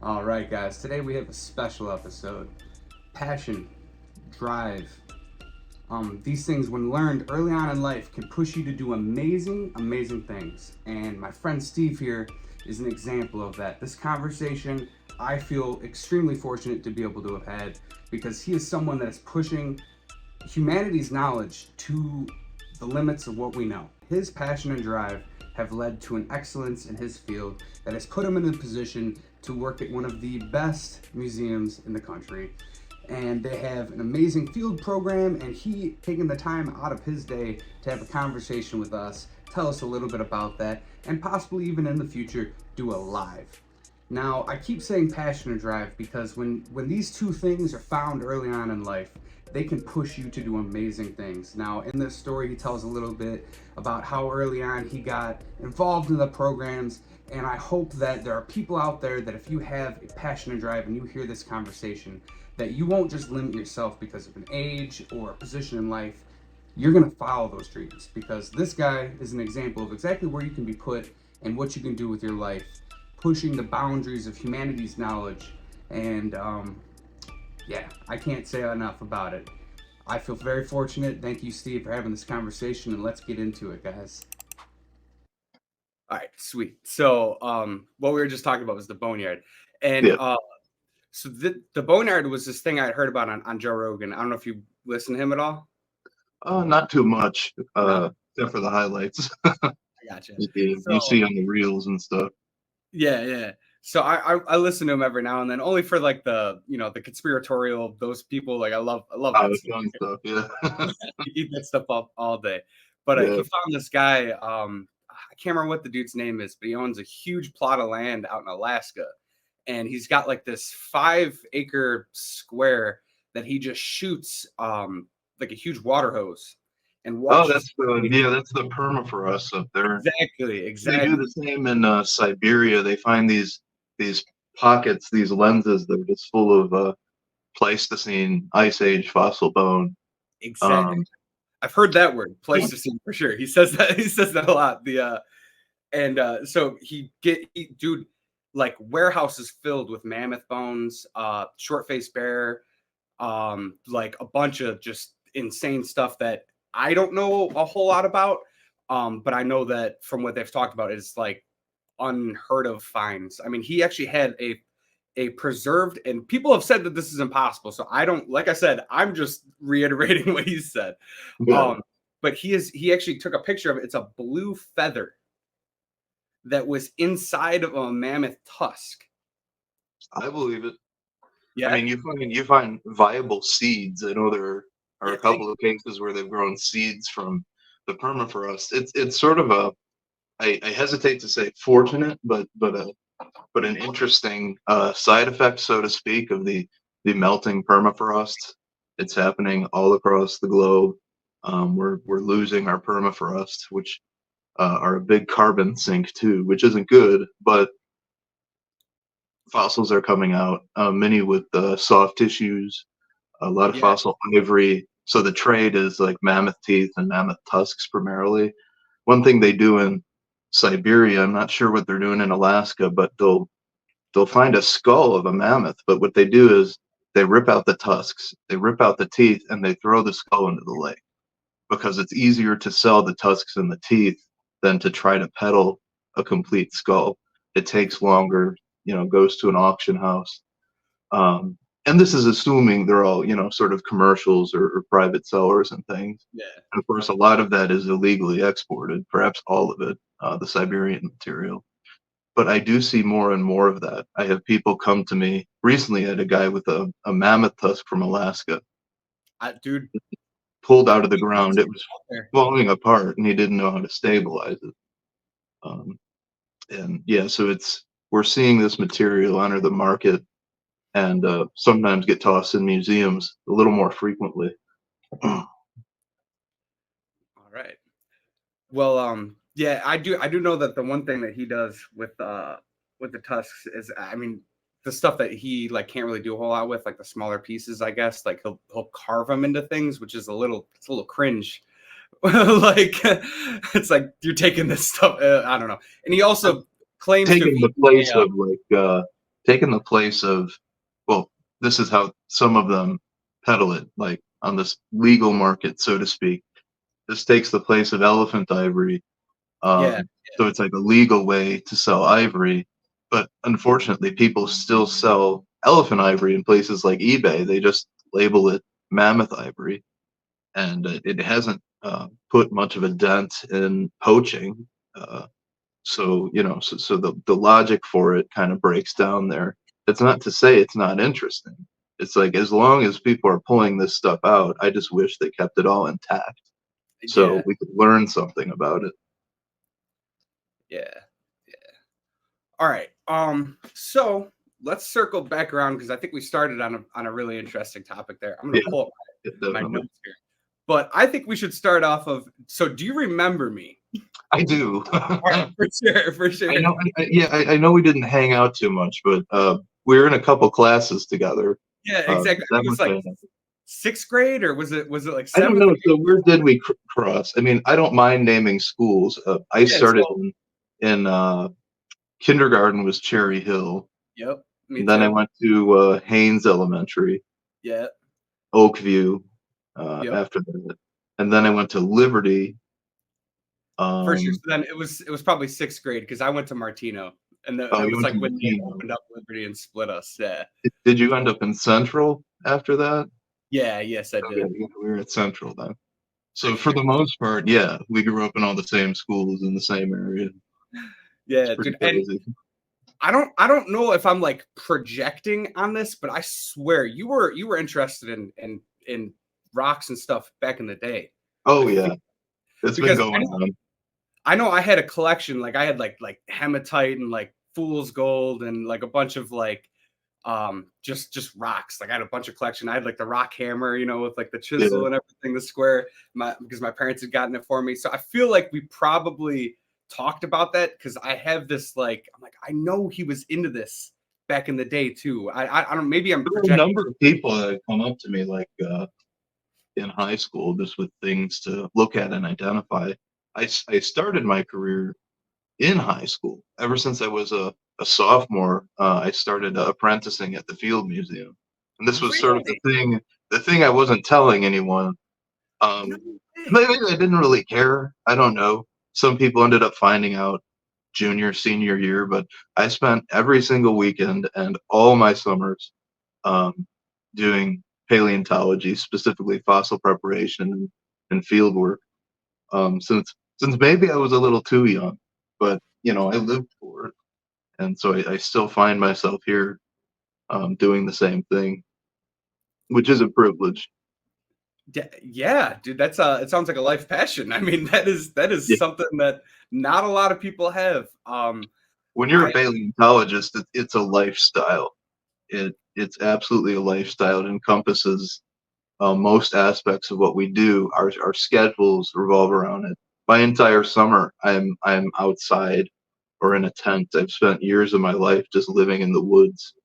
All right, guys. Today we have a special episode. Passion, drive. These things, when learned early on in life, can push you to do amazing, amazing things. And my friend Steve here is an example of that. This conversation, I feel extremely fortunate to be able to have had because he is someone that is pushing humanity's knowledge to the limits of what we know. His passion and drive have led to an excellence in his field that has put him in a position to work at one of the best museums in the country. And they have an amazing field program, and he taking the time out of his day to have a conversation with us, tell us a little bit about that, and possibly even in the future do a live. Now, I keep saying passion and drive because when these two things are found early on in life, they can push you to do amazing things. Now, in this story, he tells a little bit about how early on he got involved in the programs, and I hope that there are people out there that if you have a passion and drive and you hear this conversation, that you won't just limit yourself because of an age or a position in life. You're gonna follow those dreams because this guy is an example of exactly where you can be put and what you can do with your life, pushing the boundaries of humanity's knowledge. And yeah, I can't say enough about it. I feel very fortunate. Thank you, Steve, for having this conversation, and let's get into it, guys. All right, sweet. So, what we were just talking about was the boneyard, and Yeah. so the boneyard was this thing I had heard about on Joe Rogan. I don't know if you listen to him at all. Not too much, No, except for the highlights I gotcha. you So see on the reels and stuff. yeah, yeah. So I listen to him every now and then, only for like the conspiratorial those people. Like I love that The stuff. fun stuff, yeah. You eat that stuff up all day. But he Yeah. found this guy. I can't remember what the dude's name is, but he owns a huge plot of land out in Alaska, and he's got like this 5 acre square that he just shoots like a huge water hose and Oh, watches. that's the permafrost up there. Exactly, They do exactly, the same in Siberia. They find these pockets, these lenses that are just full of Pleistocene, Ice Age fossil bone. exactly. Um, I've heard that word, Pleistocene, for sure. He says that he says that a lot. So dude, like warehouses filled with mammoth bones, short-faced bear, like a bunch of just insane stuff that I don't know a whole lot about. But I know that from what they've talked about, it's like unheard of finds. I mean, he actually had a preserved, and people have said that this is impossible. So I don't, like I said, I'm just reiterating what he said. yeah, Um, but he actually took a picture of it. It's a blue feather that was inside of a mammoth tusk. I believe it. I Yeah, mean, you find viable seeds. I know there are yeah, a couple of cases where they've grown seeds from the permafrost. It's sort of I hesitate to say fortunate, but an interesting side effect, so to speak, of the melting permafrost. It's happening all across the globe. We're losing our permafrost, which are a big carbon sink too, which isn't good. But fossils are coming out, many with soft tissues, a lot of yeah, fossil ivory. So the trade is like mammoth teeth and mammoth tusks primarily. One thing they do in Siberia, I'm not sure what they're doing in Alaska, but they'll find a skull of a mammoth. But what they do is they rip out the tusks, they rip out the teeth, and they throw the skull into the lake because it's easier to sell the tusks and the teeth than to try to peddle a complete skull. It takes longer, goes to an auction house. Um, and this is assuming they're all, sort of commercials or private sellers and things. yeah. And of course, a lot of that is illegally exported, perhaps all of it, the Siberian material. But I do see more and more of that. I have people come to me recently. I had a guy with a mammoth tusk from Alaska Dude, pulled out of the ground. It was out there. falling apart, and he didn't know how to stabilize it. Um, and yeah, so we're seeing this material enter the market and sometimes get tossed in museums a little more frequently. All right. Well, yeah, I do know that the one thing that he does with the tusks is, I mean, the stuff that he like can't really do a whole lot with, like the smaller pieces, I guess. Like he'll carve them into things, which is it's a little cringe. Like it's like you're taking this stuff. I don't know. And he also claims to Taking the be place a, of like taken the place of, well, this is how some of them peddle it, like on this legal market, so to speak. This takes the place of elephant ivory. Yeah. So it's like a legal way to sell ivory. But unfortunately, people still sell elephant ivory in places like eBay. They just label it mammoth ivory. And it hasn't put much of a dent in poaching. So the logic for it kind of breaks down there. It's not to say it's not interesting. It's like as long as people are pulling this stuff out, I just wish they kept it all intact so Yeah. we could learn something about it. Yeah. All right. So let's circle back around because I think we started on a really interesting topic there. I'm gonna Yeah, pull up my definitely. notes here. But I think we should start off of, so do you remember me? I do. All right, for sure, for sure. I know. I know we didn't hang out too much, but we were in a couple classes together. Yeah, exactly. I That think it was much like I know. sixth grade, or was it like I don't seventh know. grade? So where did we cross? I mean, I don't mind naming schools. I Yeah, started so in kindergarten was Cherry Hill. yep, me And then I too. went to Haynes Elementary, Yeah, Oakview yep, after that. And then I went to Liberty. for sure. Um, So then it was probably sixth grade because I went to Martino, and oh, that you was went like to when they Medina. opened up Liberty and split us. Yeah, Did you end up in Central after that? yeah, yes, I Okay, did, yeah, we were at Central then. for So for sure. the most part, yeah, we grew up in all the same schools in the same area. It's Yeah, pretty dude, and crazy. I don't know if I'm like projecting on this, but I swear you were interested in rocks and stuff back in the day. I Oh feel yeah, it's been because going on. I know I had a collection, like I had like hematite and like fool's gold and like a bunch of like just rocks. Like I had a bunch of collection. I had like the rock hammer, with like the Yeah. chisel and everything, the square, because my parents had gotten it for me. So I feel like we probably talked about that because I have this like I'm like I know he was into this back in the day too. I don't, maybe I'm There were a projecting. number of people that had come up to me like in high school just with things to look at and identify. I started my career in high school. Ever since I was a sophomore, I started apprenticing at the Field Museum, and this was sort of Really? the thing I wasn't telling anyone. No Um, way. maybe I didn't really care. I don't know. Some people ended up finding out junior, senior year, but I spent every single weekend and all my summers um, doing paleontology, specifically fossil preparation and field work. Since maybe I was a little too young, but I lived for it, and so I still find myself here doing the same thing, which is a privilege. Yeah, dude, it sounds like a life passion. I mean, that is Yeah. something that not a lot of people have. When you're a I paleontologist, it's a lifestyle. It's absolutely a lifestyle. It encompasses most aspects of what we do. Our schedules revolve around it. My entire summer, I'm outside or in a tent. I've spent years of my life just living in the woods.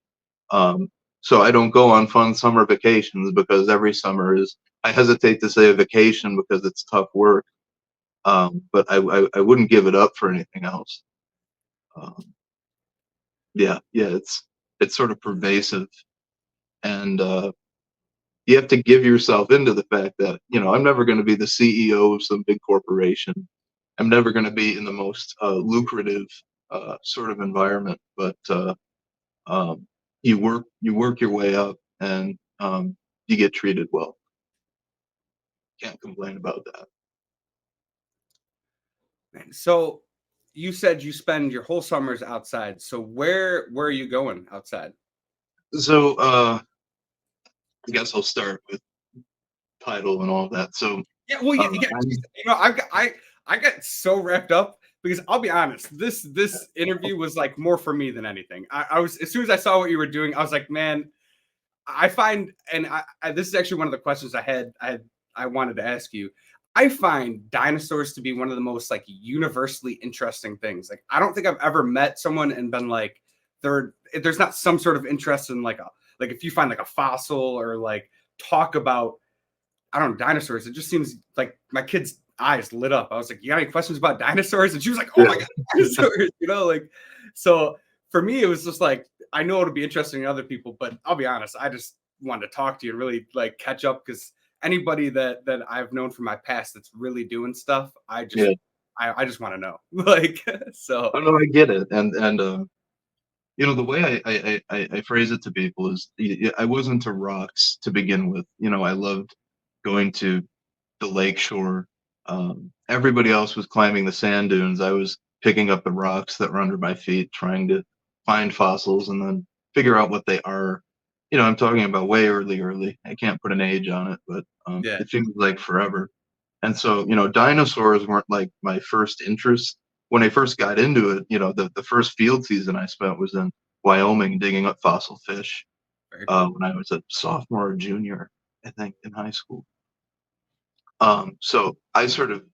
Um, so I don't go on fun summer vacations because every summer is. I hesitate to say a vacation because it's tough work, but I wouldn't give it up for anything else. Um, yeah, yeah, it's sort of pervasive, and you have to give yourself into the fact that I'm never going to be the CEO of some big corporation. I'm never going to be in the most lucrative sort of environment, but um, you work your way up, and you get treated well. Can't complain about that. So you said you spend your whole summers outside. So where are you going outside? So I guess I'll start with title and all that. So Yeah, well, uh, yeah, yeah. Geez, I'm I got so wrapped up because I'll be honest, this interview was like more for me than anything. I was as soon as I saw what you were doing, I was like, man, I find, and this is actually one of the questions I wanted to ask you. I find dinosaurs to be one of the most like universally interesting things. Like I don't think I've ever met someone and been like there's not some sort of interest in like if you find like a fossil or like talk about I don't know dinosaurs. It just seems like my kid's eyes lit up. I was like, "You got any questions about dinosaurs?" And she was like, "Oh yeah. my god, dinosaurs!" Like so. for me, it was just like, I know it'll be interesting to other people, but I'll be honest, I just wanted to talk to you and really like catch up, because anybody that I've known from my past that's really doing stuff, Yeah. I just want to know. Like, so Oh no, I get it. And the way I phrase it to people is I wasn't into rocks to begin with. I loved going to the lake shore. Everybody else was climbing the sand dunes. I was picking up the rocks that were under my feet, trying to find fossils and then figure out what they are. I'm talking about way early. I can't put an age on it, but yeah, it seems like forever. And so, dinosaurs weren't like my first interest. When I first got into it, the first field season I spent was in Wyoming digging up fossil fish very cool. when I was a sophomore or junior, I think, in high school. So I sort of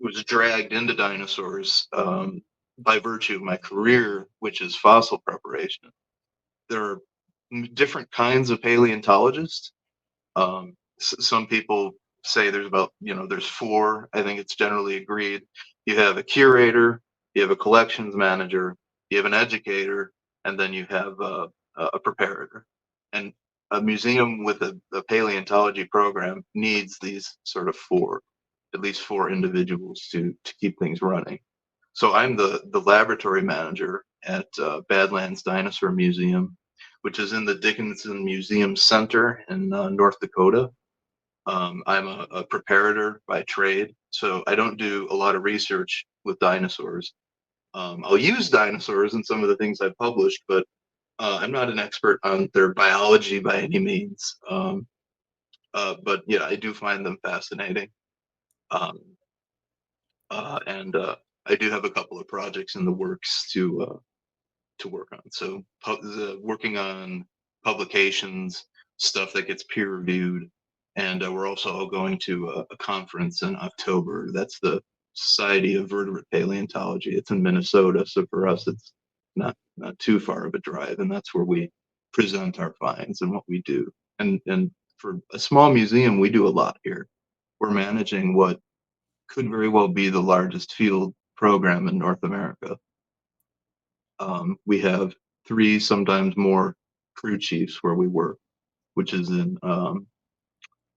was dragged into dinosaurs by virtue of my career, which is fossil preparation. There are different kinds of paleontologists. Some people say there's four. I think it's generally agreed. You have a curator, you have a collections manager, you have an educator, and then you have a preparator. And a museum with a paleontology program needs these sort of at least four individuals to keep things running. So I'm the laboratory manager at Badlands Dinosaur Museum, which is in the Dickinson Museum Center in North Dakota. I'm a preparator by trade, so I don't do a lot of research with dinosaurs. I'll use dinosaurs in some of the things I've published, but I'm not an expert on their biology by any means. But yeah, I do find them fascinating. Um, and I do have a couple of projects in the works to work on. So working on publications, stuff that gets peer reviewed, and we're also going to a conference in October. That's the Society of Vertebrate Paleontology. It's in Minnesota, so for us, it's not too far of a drive, and that's where we present our finds and what we do. And for a small museum, we do a lot here. We're managing what could very well be the largest field program in North America. We have three, sometimes more, crew chiefs where we work, which is in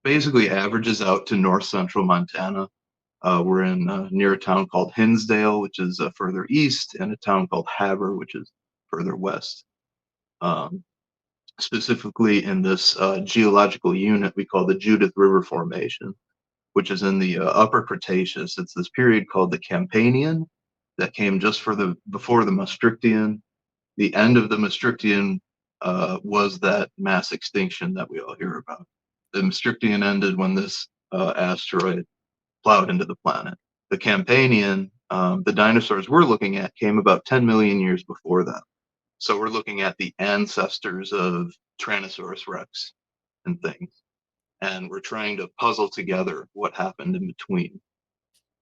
basically averages out to north central Montana. We're in near a town called Hinsdale, which is further east, and a town called Havre, which is further west. Um, Specifically in this geological unit we call the Judith River Formation, which is in the Upper Cretaceous. It's this period called the Campanian that came just before the Maastrichtian. The end of the Maastrichtian was that mass extinction that we all hear about. The Maastrichtian ended when this asteroid plowed into the planet. The Campanian, the dinosaurs we're looking at, came about 10 million years before that. So we're looking at the ancestors of Tyrannosaurus rex and things. And we're trying to puzzle together what happened in between.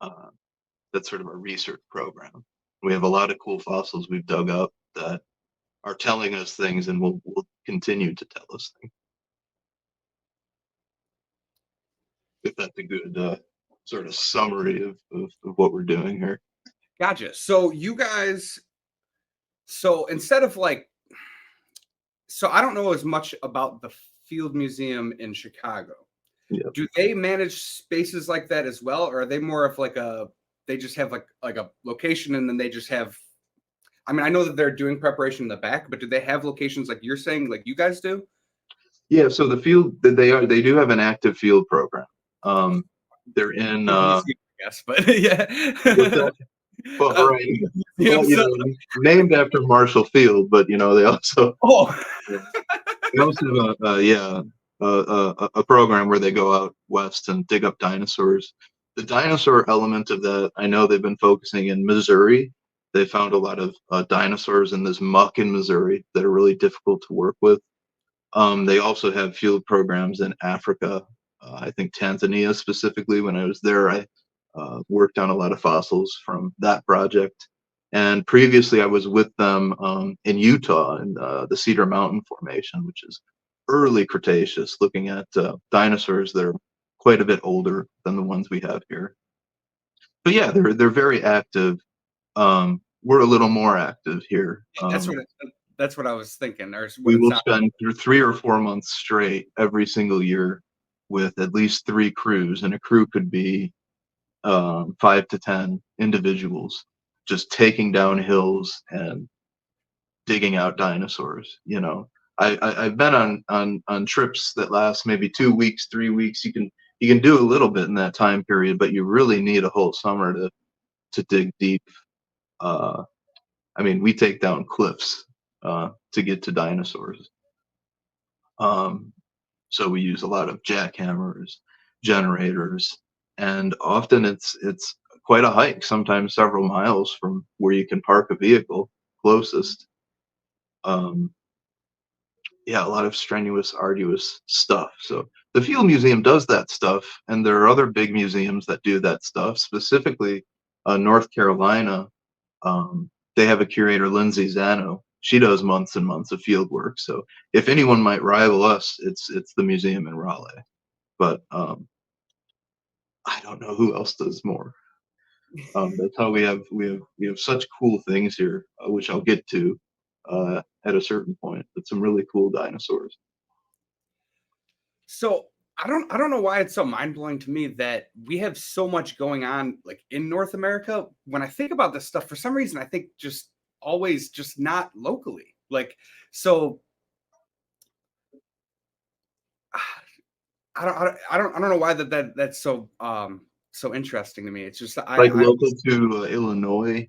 That's sort of our research program. We have a lot of cool fossils we've dug up that are telling us things and will continue to tell us things. If that's a good sort of summary of what we're doing here. Gotcha. So you guys, so instead of like, so I don't know as much about the Field Museum in Chicago. Yeah. Do they manage spaces like that as well, or are they more of like they just have like a location and then they just have? I mean, I know that they're doing preparation in the back, but do they have locations like you're saying, like you guys do? Yeah. So the field that they do have an active field program. They're in. Yes, but yeah. What's that? Well, right. Well, So, named after Marshall Field, but they also oh, they also have a program where they go out west and dig up dinosaurs. The dinosaur element of that, I know they've been focusing in Missouri. They found a lot of dinosaurs in this muck in Missouri that are really difficult to work with. They also have field programs in Africa. I think Tanzania specifically. When I was there, I worked on a lot of fossils from that project. And previously, I was with them in Utah in the Cedar Mountain Formation, which is early Cretaceous, looking at dinosaurs that are quite a bit older than the ones we have here. But yeah, they're very active. we're a little more active here. That's what I was thinking, or what We it will sounds. spend through 3 or 4 months straight every single year with at least 3 crews, and a crew could be 5 to 10 individuals just taking down hills and digging out dinosaurs. I've been on trips that last maybe 2 weeks, 3 weeks. You can do a little bit in that time period, but you really need a whole summer to dig deep. Uh, I mean, we take down cliffs to get to dinosaurs. Um, so we use a lot of jackhammers, generators, and often it's quite a hike, sometimes several miles from where you can park a vehicle closest. Um, yeah, a lot of strenuous, arduous stuff. So the Field Museum does that stuff, and there are other big museums that do that stuff. Specifically, North Carolina, they have a curator, Lindsay Zano. She does months and months of field work. So if anyone might rival us, it's the museum in Raleigh. But I don't know who else does more. That's how we have such cool things here, which I'll get to at a certain point. But some really cool dinosaurs. So I don't know why it's so mind blowing to me that we have so much going on like in North America. When I think about this stuff, for some reason, I think just always just not locally. Like so, I don't know why that's so so interesting to me. It's just Like I local to Illinois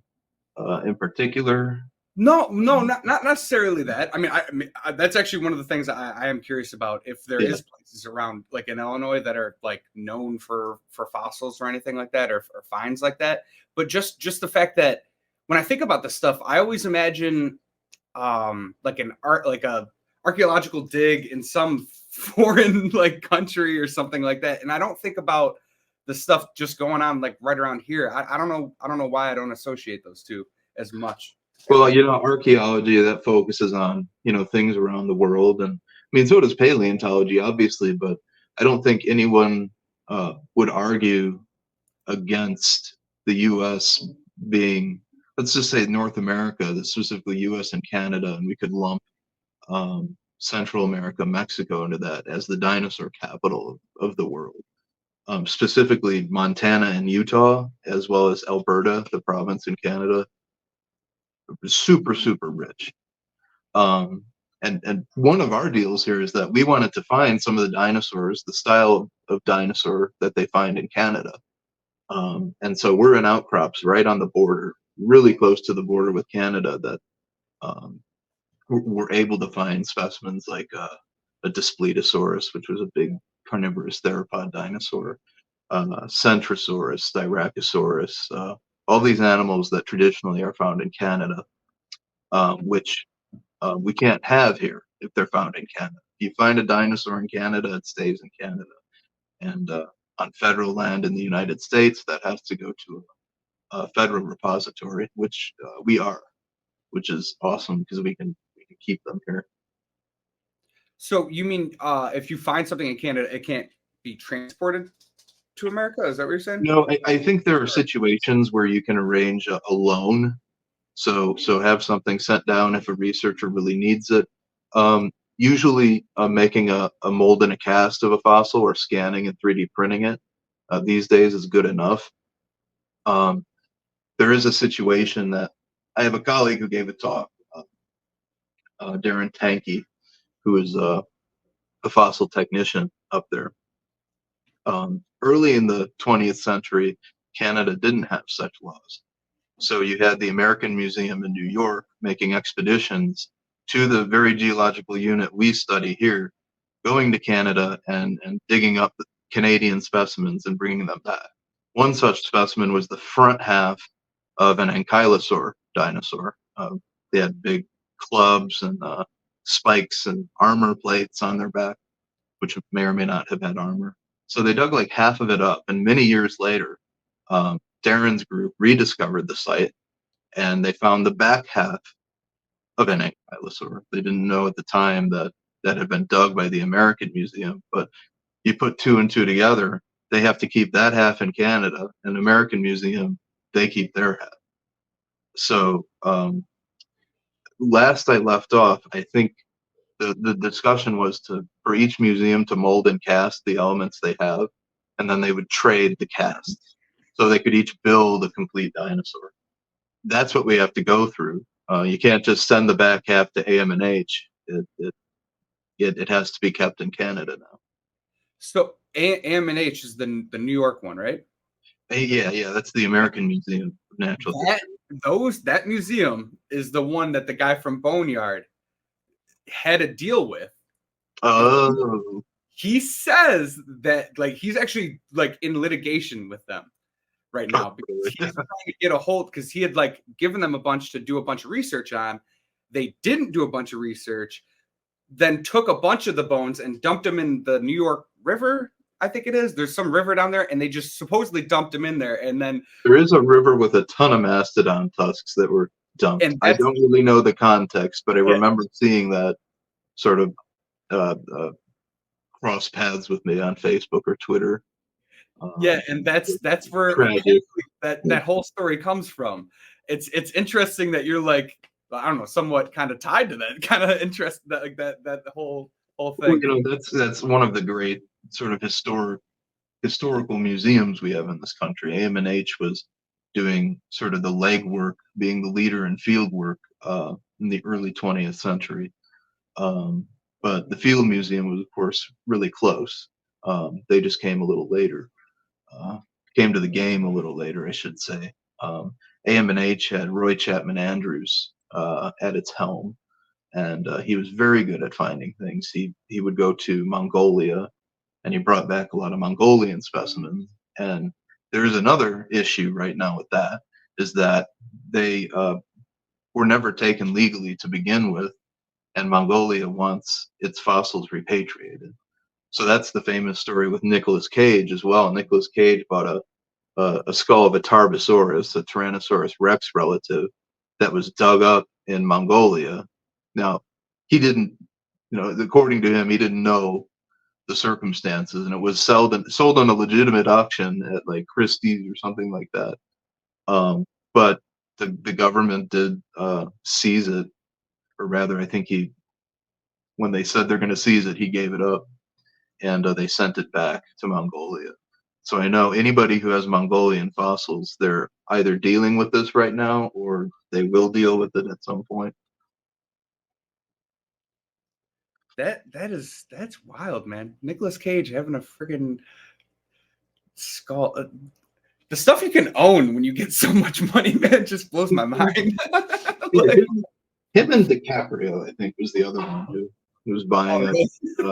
in particular. no, not necessarily that. I mean, that's actually one of the things I am curious about. If there Yeah. is places around, like in Illinois, that are like known for fossils or anything like that, or finds like that. But just the fact that when I think about this stuff, I always imagine like an art like a archaeological dig in some foreign like country or something like that, and I don't think about the stuff just going on like right around here. I don't know why I don't associate those two as much. Well, archaeology that focuses on, things around the world. And I mean, so does paleontology, obviously, but I don't think anyone would argue against the US being, let's just say North America, specifically US and Canada, and we could lump Central America, Mexico into that as the dinosaur capital of the world. Specifically Montana and Utah, as well as Alberta, the province in Canada, super, super rich. Um, and one of our deals here is that we wanted to find some of the dinosaurs, the style of dinosaur that they find in Canada. And so we're in outcrops right on the border, really close to the border with Canada, that um, we're able to find specimens like a Daspletosaurus, which was a big carnivorous theropod dinosaur, Centrosaurus, Styracosaurus, all these animals that traditionally are found in Canada, which we can't have here if they're found in Canada. If you find a dinosaur in Canada, it stays in Canada. And on federal land in the United States, that has to go to a federal repository, which we are, which is awesome because we can keep them here. So you mean if you find something in Canada, it can't be transported to America? Is that what you're saying? No, I think there are situations where you can arrange a loan. So have something sent down if a researcher really needs it. Usually making a mold and a cast of a fossil or scanning and 3D printing it these days is good enough. Um, there is a situation that I have a colleague who gave a talk, Darren Tankey, who is a fossil technician up there. Early in the 20th century, Canada didn't have such laws. So you had the American Museum in New York making expeditions to the very geological unit we study here, going to Canada and digging up the Canadian specimens and bringing them back. One such specimen was the front half of an ankylosaur dinosaur. They had big clubs and spikes and armor plates on their back, which may or may not have had armor. So they dug like half of it up, and many years later, Darren's group rediscovered the site, and they found the back half of an ankylosaur. They didn't know at the time that that had been dug by the American Museum, but you put two and two together, they have to keep that half in Canada, and the American Museum, they keep their half. So last I left off, I think the discussion was to for each museum to mold and cast the elements they have, and then they would trade the casts, so they could each build a complete dinosaur. That's what we have to go through. You can't just send the back half to AM&H. It has to be kept in Canada now. So AM&H is the New York one, right? Yeah, that's the American Museum of Natural History. That museum is the one that the guy from Boneyard had a deal with. And Oh, he says that like he's actually like in litigation with them right now because he's trying to get a hold because he had like given them a bunch to do a bunch of research on. They didn't do a bunch of research, then took a bunch of the bones and dumped them in the New York River. I think it is. There's some river down there, and they just supposedly dumped them in there. And then there is a river with a ton of mastodon tusks that were dumped. and I don't really know the context, but I remember seeing that sort of cross paths with me on Facebook or Twitter. Yeah, and that's where that whole story comes from. It's interesting that you're like, I don't know, somewhat kind of tied to that kind of interest that like that whole thing. Well, that's one of the great sort of historical museums we have in this country. AM&H was doing sort of the legwork, being the leader in field work in the early 20th century. But the Field Museum was, of course, really close. They just came a little later. Came to the game a little later, I should say. AM&H had Roy Chapman Andrews at its helm, and he was very good at finding things. He would go to Mongolia, and he brought back a lot of Mongolian specimens. And there's another issue right now with that, is that they were never taken legally to begin with, and Mongolia wants its fossils repatriated. So that's the famous story with Nicolas Cage as well. Nicolas Cage bought a skull of a Tarbosaurus, a Tyrannosaurus rex relative, that was dug up in Mongolia. Now, he didn't, according to him, he didn't know the circumstances, and it was sold on a legitimate auction at like Christie's or something like that. But the government did seize it, or rather, I think when they said they're going to seize it, he gave it up, and they sent it back to Mongolia. So I know anybody who has Mongolian fossils, they're either dealing with this right now or they will deal with it at some point. That's wild, man. Nicolas Cage having a friggin' skull. The stuff you can own when you get so much money, man, just blows my mind. Like, him and DiCaprio, I think, was the other one who was buying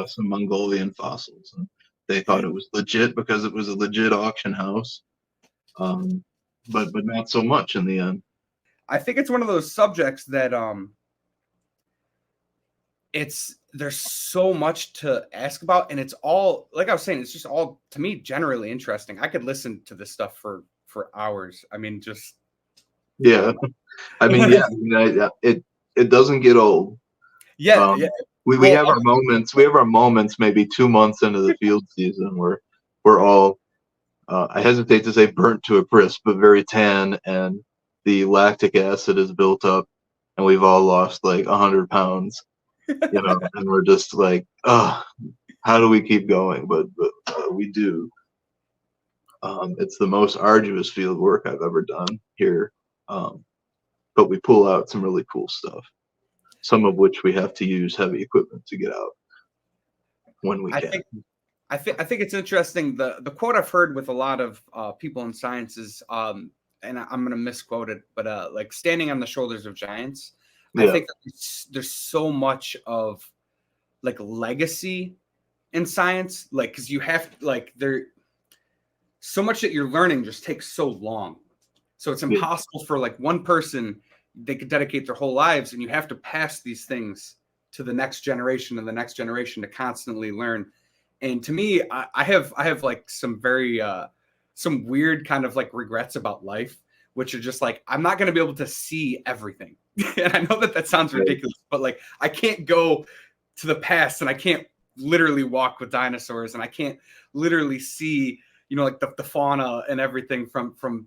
some Mongolian fossils. And they thought it was legit because it was a legit auction house, but not so much in the end. I think it's one of those subjects that there's so much to ask about, and it's all, like I was saying, it's just all, to me, generally interesting. I could listen to this stuff for hours. I mean, just yeah. I mean, yeah, it doesn't get old. Yeah, We have our moments. We have our moments. Maybe 2 months into the field season, where we're all, I hesitate to say burnt to a crisp, but very tan, and the lactic acid is built up, and we've all lost like 100 pounds, and we're just like, how do we keep going? But we do. It's the most arduous field work I've ever done here, but we pull out some really cool stuff. Some of which we have to use heavy equipment to get out when we can. I think it's interesting. The quote I've heard with a lot of people in science is, and I'm going to misquote it, but like standing on the shoulders of giants. Yeah. I think there's so much of like legacy in science, like because you have like so much that you're learning just takes so long, so it's impossible for like one person. They could dedicate their whole lives, and you have to pass these things to the next generation and the next generation to constantly learn. And to me, I have like some very some weird kind of like regrets about life, which are just like, I'm not going to be able to see everything. And I know that sounds ridiculous, but like I can't go to the past, and I can't literally walk with dinosaurs, and I can't literally see, like the fauna and everything from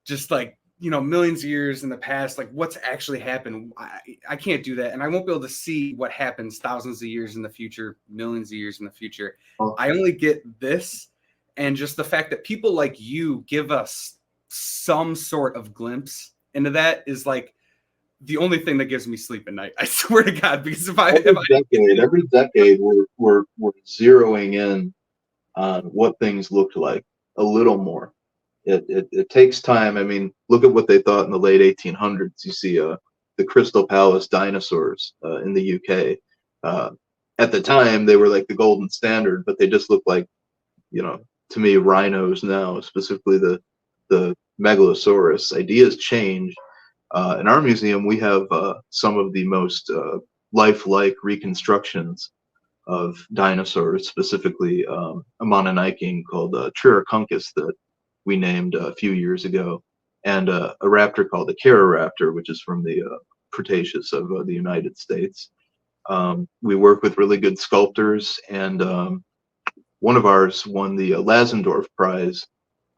just like millions of years in the past, like what's actually happened. I can't do that. And I won't be able to see what happens thousands of years in the future, millions of years in the future. Oh, I only get this. And just the fact that people like you give us some sort of glimpse into that is like the only thing that gives me sleep at night. I swear to God, because if I every decade we're zeroing in on what things looked like a little more. It takes time. I mean, look at what they thought in the late 1800s. You see the Crystal Palace dinosaurs in the UK. At the time, they were like the golden standard, but they just look like, to me, rhinos now, specifically the Megalosaurus. Ideas change. In our museum, we have some of the most lifelike reconstructions of dinosaurs, specifically a Mononaiking called Triracuncus that we named a few years ago, and a raptor called the Caroraptor, which is from the Cretaceous of the United States. We work with really good sculptors, and one of ours won the Lasendorf Prize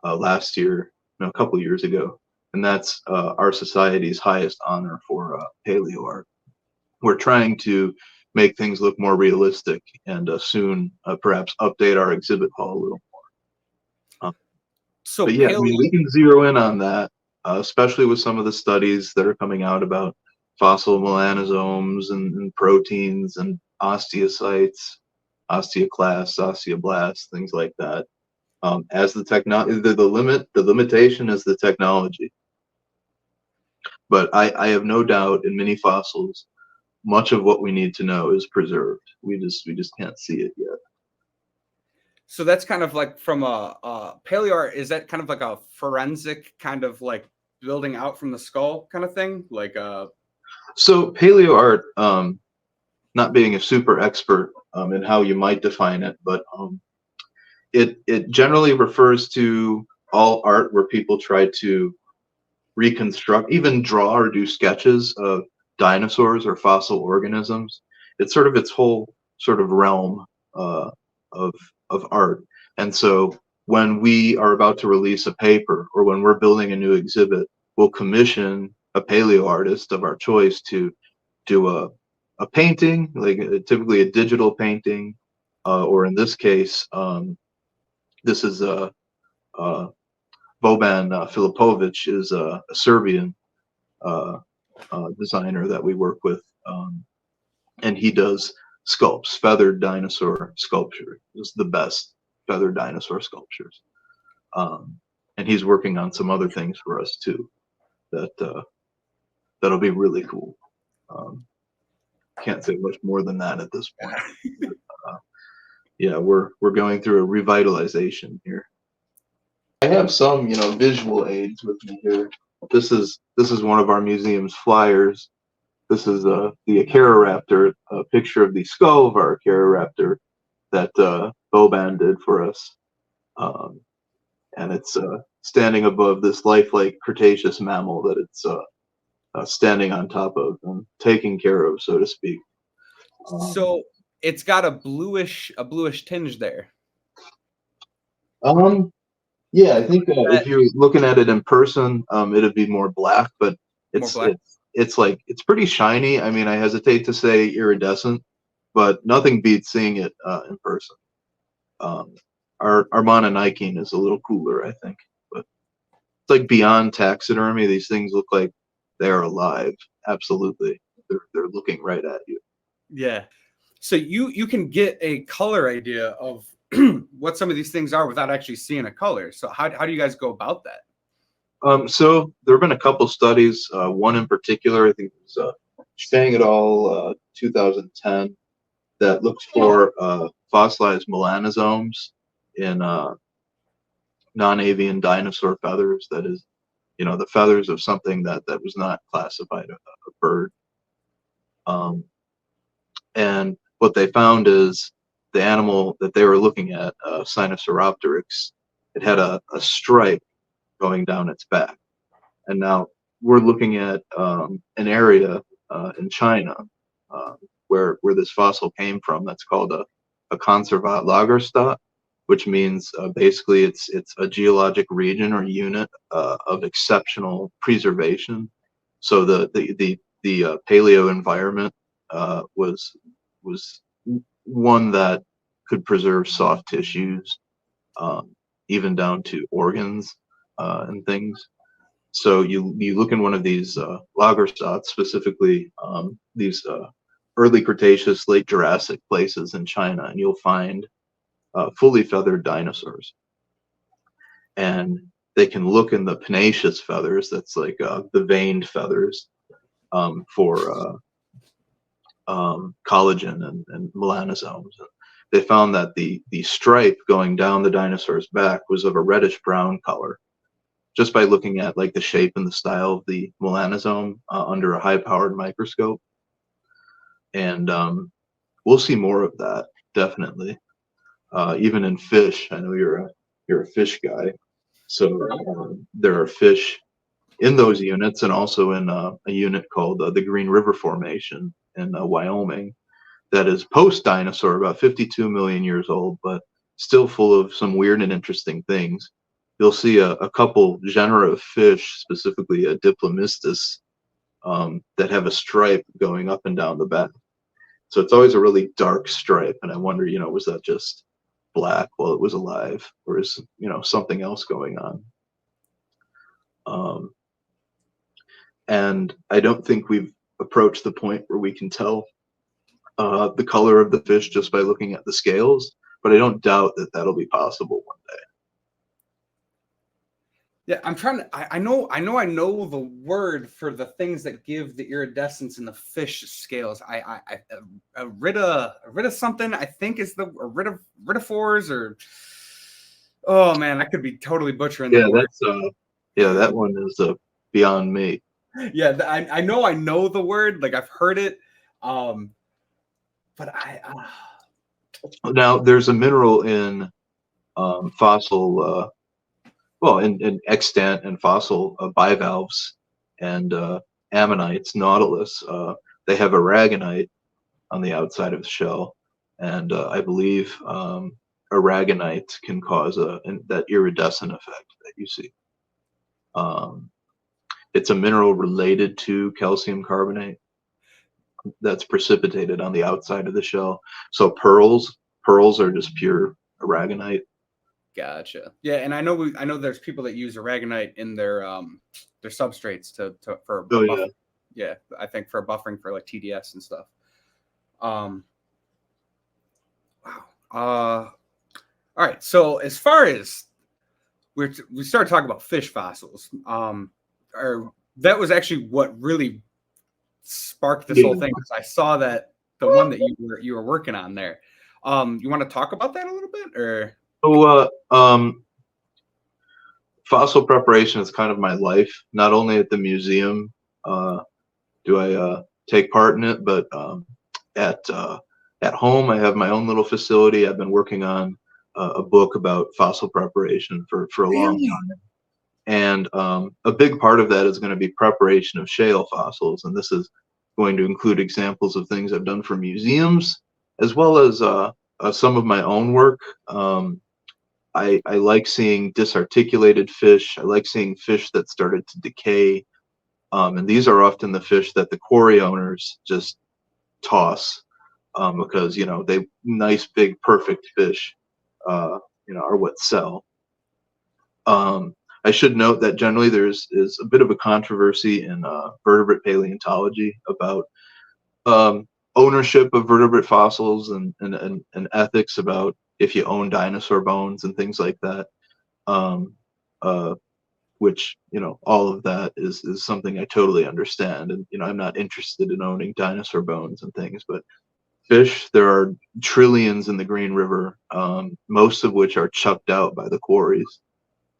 last year, no, a couple years ago, and that's our society's highest honor for paleo art. We're trying to make things look more realistic, and soon perhaps update our exhibit hall a little more. So But yeah, I paleo, mean, we can zero in on that, especially with some of the studies that are coming out about fossil melanosomes and proteins and osteocytes, osteoclasts, osteoblasts, things like that. As the limitation is the technology. But I have no doubt in many fossils, much of what we need to know is preserved. We just can't see it yet. so that's kind of like from a paleo art. Is that kind of like a forensic kind of like building out from the skull kind of thing? Like So paleo art, not being a super expert in how you might define it, but it generally refers to all art where people try to reconstruct, even draw or do sketches of dinosaurs or fossil organisms. It's sort of its whole sort of realm of art. And so when we are about to release a paper or when we're building a new exhibit, we'll commission a paleo artist of our choice to do a painting, like typically a digital painting, or in this case, this is Boban Filipovic is a Serbian designer that we work with, and he does sculpts, feathered dinosaur sculpture. It's the best feathered dinosaur sculptures, and he's working on some other things for us too. That'll be really cool. Can't say much more than that at this point. Yeah, we're going through a revitalization here. I have some, visual aids with me here. This is one of our museum's flyers. This is the Acaroraptor, a picture of the skull of our Acaroraptor that Boban did for us, and it's standing above this lifelike Cretaceous mammal that it's standing on top of and taking care of, so to speak. so it's got a bluish tinge there. Yeah, I think if you're looking at it in person, it'd be more black, but it's pretty shiny. I mean, I hesitate to say iridescent, but nothing beats seeing it in person. Our Mononaiking is a little cooler, I think, but it's like beyond taxidermy. These things look like they are alive. Absolutely, they're looking right at you. Yeah. So you can get a color idea of what some of these things are without actually seeing a color. So how do you guys go about that? So there have been a couple studies. One in particular, I think it was Stang et al. 2010, that looks for fossilized melanosomes in non-avian dinosaur feathers. That is, the feathers of something that was not classified a bird. And what they found is the animal that they were looking at, Sinosauropteryx, it had a stripe going down its back. And now we're looking at an area in China where this fossil came from. That's called a Conservat Lagerstätte. which means basically it's a geologic region or unit of exceptional preservation. So the paleo environment was one that could preserve soft tissues, um, even down to organs and things. So you look in one of these Lagerstätte, specifically these early Cretaceous, late Jurassic places in China, and you'll find fully feathered dinosaurs. And they can look in the pennaceous feathers, that's like the veined feathers, for collagen and melanosomes. And they found that the stripe going down the dinosaur's back was of a reddish brown color, just by looking at like the shape and the style of the melanosome under a high-powered microscope. And we'll see more of that, definitely. Even in fish, I know you're a fish guy, so there are fish in those units, and also in a unit called the Green River Formation in Wyoming, that is post-dinosaur, about 52 million years old, but still full of some weird and interesting things. You'll see a couple genera of fish, specifically a Diplomistus, that have a stripe going up and down the back. So it's always a really dark stripe, and I wonder, was that just black while it was alive, or is something else going on? And I don't think we've approached the point where we can tell the color of the fish just by looking at the scales, but I don't doubt that that'll be possible one day. Yeah, I'm trying to. I know the word for the things that give the iridescence in the fish scales. Irida something, I think, is the iridophores, or oh man, I could be totally butchering Yeah, that word. that one is beyond me. Yeah, I know the word, like I've heard it, but Now there's a mineral in fossil, well, in extant and fossil bivalves and ammonites, nautilus. They have aragonite on the outside of the shell, and I believe aragonite can cause that iridescent effect that you see. It's a mineral related to calcium carbonate that's precipitated on the outside of the shell. So pearls are just pure aragonite. Gotcha. Yeah, and I know there's people that use aragonite in their substrates for Oh buffering. Yeah, I think for buffering for like TDS and stuff. Wow. All right. So as far as we started talking about fish fossils, or that was actually what really sparked this whole thing, because I saw that the one that you were working on there. You want to talk about that a little bit, or? So, fossil preparation is kind of my life. Not only at the museum do I take part in it, but at home I have my own little facility. I've been working on a book about fossil preparation for a long time, and a big part of that is going to be preparation of shale fossils, and this is going to include examples of things I've done for museums, as well as some of my own work. I like seeing disarticulated fish. I like seeing fish that started to decay. And these are often the fish that the quarry owners just toss because, they nice, big, perfect fish, are what sell. I should note that generally is a bit of a controversy in vertebrate paleontology about ownership of vertebrate fossils and ethics about if you own dinosaur bones and things like that, which all of that is something I totally understand, and I'm not interested in owning dinosaur bones and things, but fish, there are trillions in the Green River, most of which are chucked out by the quarries,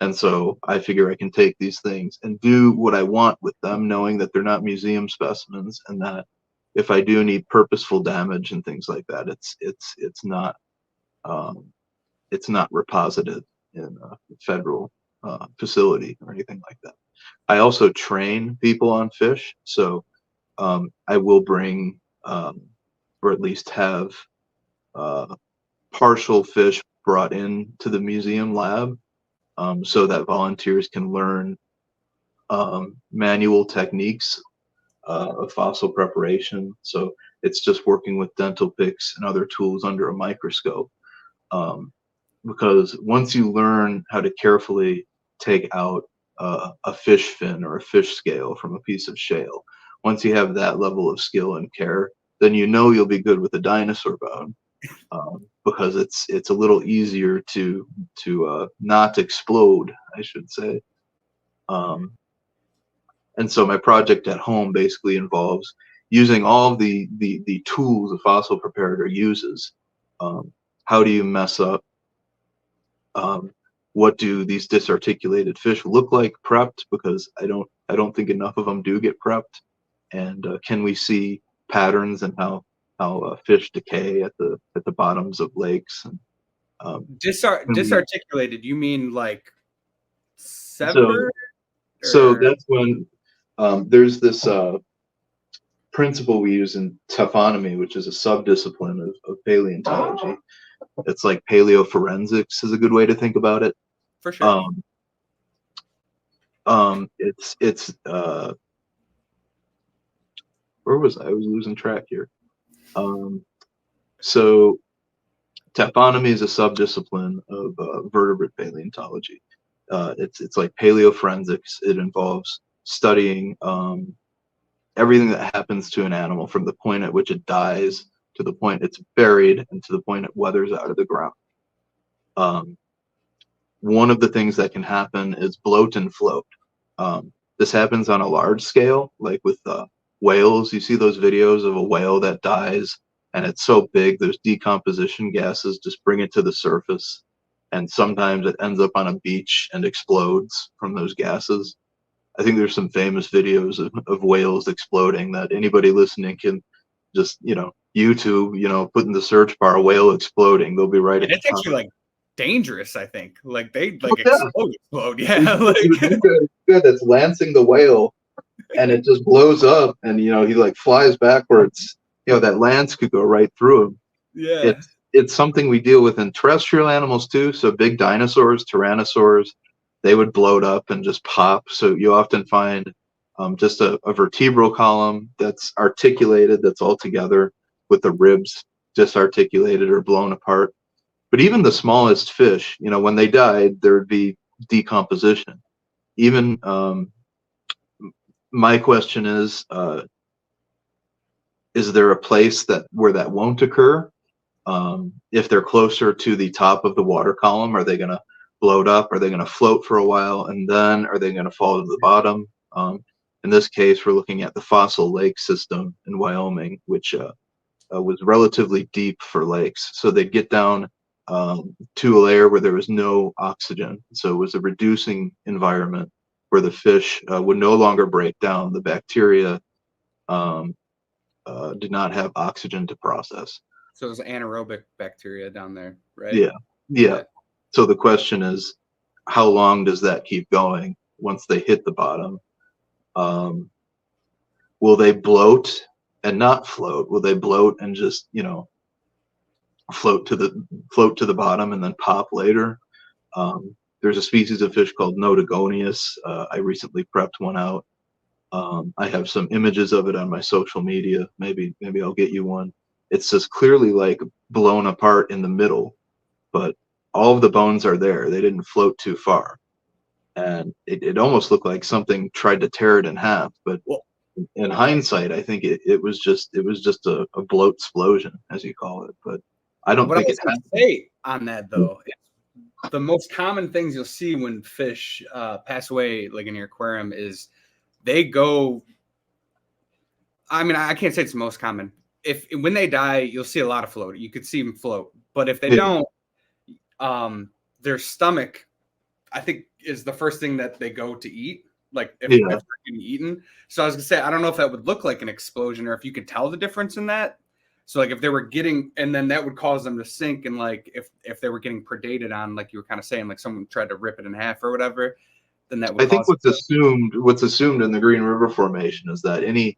and so I figure I can take these things and do what I want with them, knowing that they're not museum specimens, and that if I do need purposeful damage and things like that, it's not reposited in a federal facility or anything like that. I also train people on fish, so I will bring or at least have partial fish brought in to the museum lab, so that volunteers can learn manual techniques of fossil preparation. So it's just working with dental picks and other tools under a microscope. Because once you learn how to carefully take out a fish fin or a fish scale from a piece of shale, once you have that level of skill and care, then you know you'll be good with a dinosaur bone, because it's a little easier to not explode, I should say. And so my project at home basically involves using all of the tools a fossil preparator uses. How do you mess up? What do these disarticulated fish look like prepped? Because I don't think enough of them do get prepped. And can we see patterns in how fish decay at the bottoms of lakes? And Disarticulated, you mean like so severed? so Or that's when there's this principle we use in taphonomy, which is a subdiscipline of paleontology. It's like paleoforensics is a good way to think about it. for sure. It's where was I? I was losing track here. So taphonomy is a subdiscipline of vertebrate paleontology. It's like paleoforensics. It involves studying everything that happens to an animal from the point at which it dies to the point it's buried and to the point it weathers out of the ground. One of the things that can happen is bloat and float. This happens on a large scale, like with whales. You see those videos of a whale that dies and it's so big, those decomposition gases just bring it to the surface. And sometimes it ends up on a beach and explodes from those gases. I think there's some famous videos of whales exploding that anybody listening can just, YouTube, put in the search bar whale exploding. They'll be right at And the it's top. actually like dangerous, I think. Like they like Yeah. explode. Yeah. Like Good. That's lancing the whale, and it just blows up, and he like flies backwards. That lance could go right through him. yeah. It's something we deal with in terrestrial animals too. So big dinosaurs, tyrannosaurs, they would bloat up and just pop. So you often find just a vertebral column that's articulated, that's all together, with the ribs disarticulated or blown apart. But even the smallest fish, when they died, there would be decomposition. Even my question is there a place where that won't occur? If they're closer to the top of the water column, are they going to bloat up? Are they going to float for a while? And then are they going to fall to the bottom? In this case, we're looking at the Fossil Lake system in Wyoming, which was relatively deep for lakes. So they'd get down to a layer where there was no oxygen. So it was a reducing environment where the fish would no longer break down. The bacteria did not have oxygen to process. So it's anaerobic bacteria down there, right? Yeah. So the question is, how long does that keep going once they hit the bottom? Will they bloat and not float? Will they bloat and just, float to the bottom and then pop later? There's a species of fish called Notagonius. I recently prepped one out. I have some images of it on my social media. Maybe I'll get you one. It's just clearly like blown apart in the middle, but all of the bones are there. They didn't float too far. And it almost looked like something tried to tear it in half. But in hindsight, I think it was just a bloat explosion, as you call it. But I don't think it happened. Say on that though, the most common things you'll see when fish pass away, like in your aquarium, is they go. I mean, I can't say it's the most common. When they die, you'll see a lot of float. You could see them float, but if they don't, their stomach, I think, is the first thing that they go to eat. Like if they're getting eaten. So I was gonna say, I don't know if that would look like an explosion or if you could tell the difference in that. So like if they were getting, and then that would cause them to sink, and like if they were getting predated on, like you were kind of saying, like someone tried to rip it in half or whatever, then that would. I think what's assumed in the Green River Formation is that any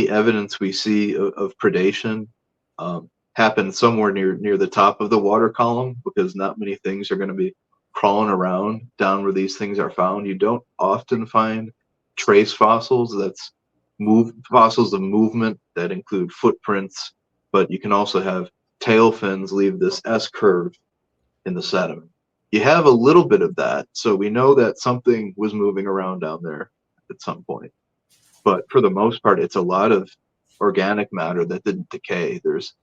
evidence we see of predation happen somewhere near the top of the water column, because not many things are going to be crawling around down where these things are found. You don't often find trace fossils fossils of movement that include footprints, but you can also have tail fins leave this S curve in the sediment. You have a little bit of that, so we know that something was moving around down there at some point. But for the most part, it's a lot of organic matter that didn't decay. There's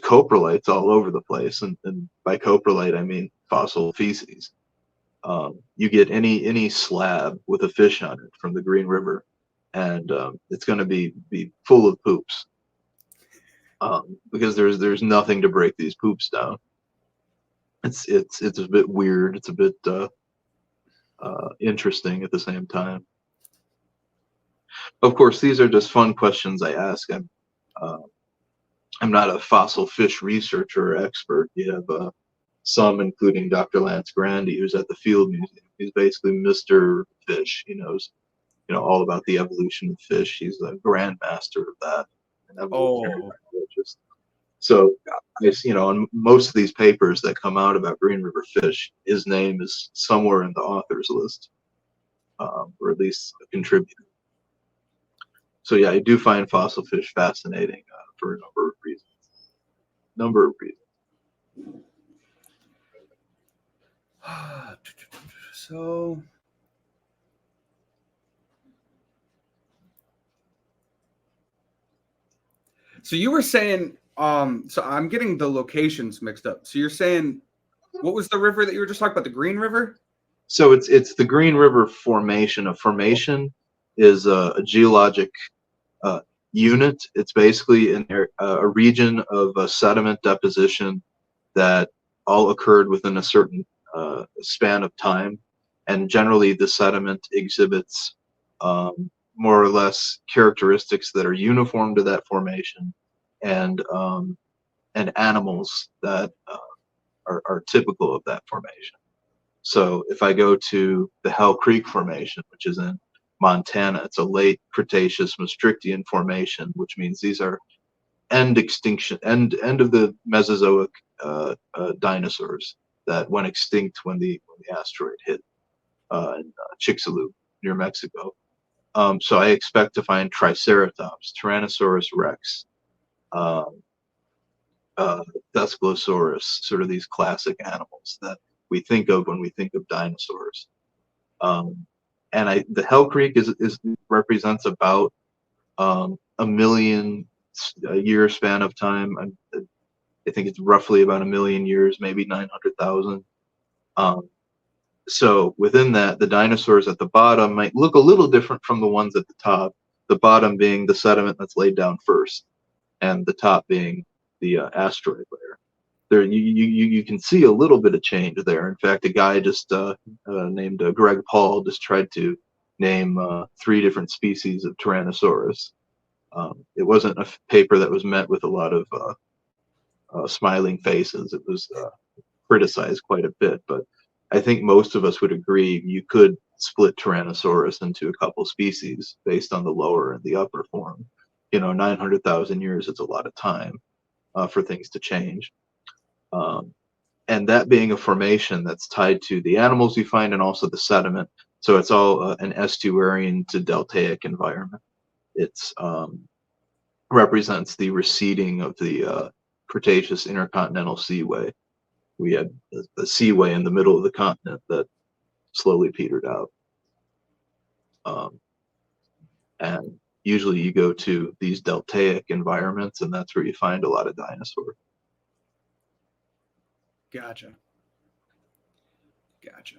coprolites all over the place, and by coprolite I mean fossil feces. You get any slab with a fish on it from the Green River, and it's going to be full of poops, because there's nothing to break these poops down. It's a bit weird. It's a bit interesting at the same time. Of course, these are just fun questions I ask. I'm not a fossil fish researcher or expert. You have some, including Dr. Lance Grandy, who's at the Field Museum. He's basically Mr. Fish. He knows, all about the evolution of fish. He's a grandmaster of that, an evolutionary biologist. So, on most of these papers that come out about Green River fish, his name is somewhere in the author's list, or at least a contributor. So yeah, I do find fossil fish fascinating for a number of reasons. So you were saying, so I'm getting the locations mixed up. So you're saying, what was the river that you were just talking about? The Green River? So it's the Green River Formation. A formation is a geologic unit. It's basically a region of sediment deposition that all occurred within a certain span of time, and generally the sediment exhibits more or less characteristics that are uniform to that formation, and animals that are typical of that formation. So if I go to the Hell Creek Formation, which is in Montana, it's a late Cretaceous Maastrichtian formation, which means these are end of the Mesozoic dinosaurs that went extinct when the asteroid hit in Chicxulub near Mexico. So I expect to find Triceratops, Tyrannosaurus Rex, Thescelosaurus, sort of these classic animals that we think of when we think of dinosaurs. And the Hell Creek represents about a million year span of time. I think it's roughly about 1 million years, maybe 900,000. So within that, the dinosaurs at the bottom might look a little different from the ones at the top. The bottom being the sediment that's laid down first, and the top being the asteroid layer. There, you can see a little bit of change there. In fact, a guy just named Greg Paul just tried to name 3 different species of Tyrannosaurus. It wasn't a paper that was met with a lot of smiling faces. It was criticized quite a bit, but I think most of us would agree you could split Tyrannosaurus into a couple species based on the lower and the upper form. 900,000 years is a lot of time for things to change. And that being a formation that's tied to the animals you find and also the sediment. So it's all an estuarine to deltaic environment. It's represents the receding of the Cretaceous Intercontinental Seaway. We had the seaway in the middle of the continent that slowly petered out. And usually you go to these deltaic environments, and that's where you find a lot of dinosaurs. Gotcha.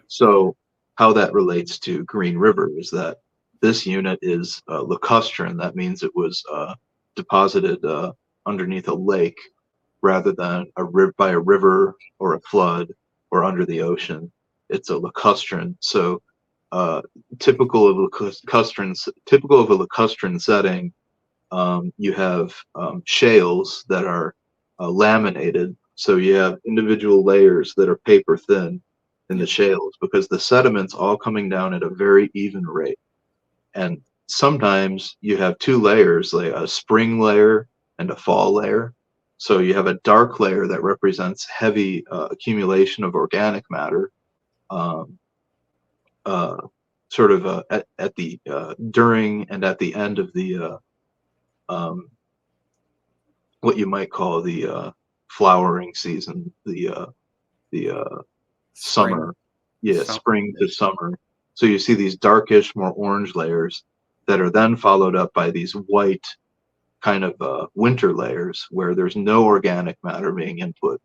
So how that relates to Green River is that this unit is lacustrine. That means it was deposited underneath a lake rather than by a river or a flood or under the ocean. It's a lacustrine. So typical of a lacustrine setting, you have shales that are laminated. So you have individual layers that are paper thin in the shales, because the sediment's all coming down at a very even rate. And sometimes you have 2 layers, like a spring layer and a fall layer. So you have a dark layer that represents heavy accumulation of organic matter, um, uh, sort of at the during and at the end of the what you might call the flowering season, the Spring. summer, yeah, Summer. spring to summer. So you see these darkish, more orange layers that are then followed up by these white kind of winter layers where there's no organic matter being input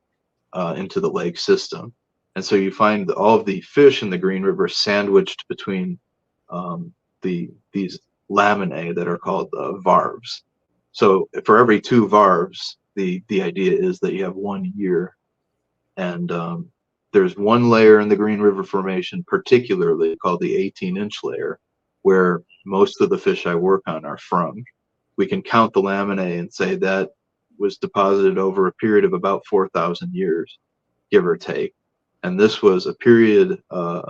into the lake system. And so you find all of the fish in the Green River sandwiched between these laminae that are called varves. So for every two varves, the idea is that you have 1 year, and there's one layer in the Green River Formation, particularly called the 18-inch layer, where most of the fish I work on are from. We can count the laminae and say that was deposited over a period of about 4,000 years, give or take. And this was a period uh,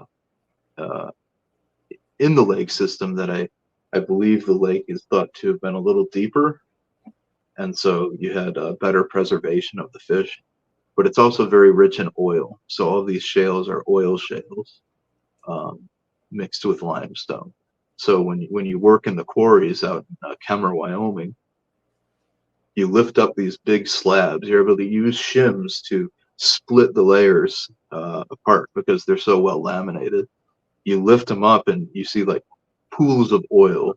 in the lake system that I believe the lake is thought to have been a little deeper. And so you had better preservation of the fish, but it's also very rich in oil. So all these shales are oil shales mixed with limestone. So when you work in the quarries out in Kemmer, Wyoming, you lift up these big slabs. You're able to use shims to split the layers apart because they're so well laminated. You lift them up and you see like pools of oil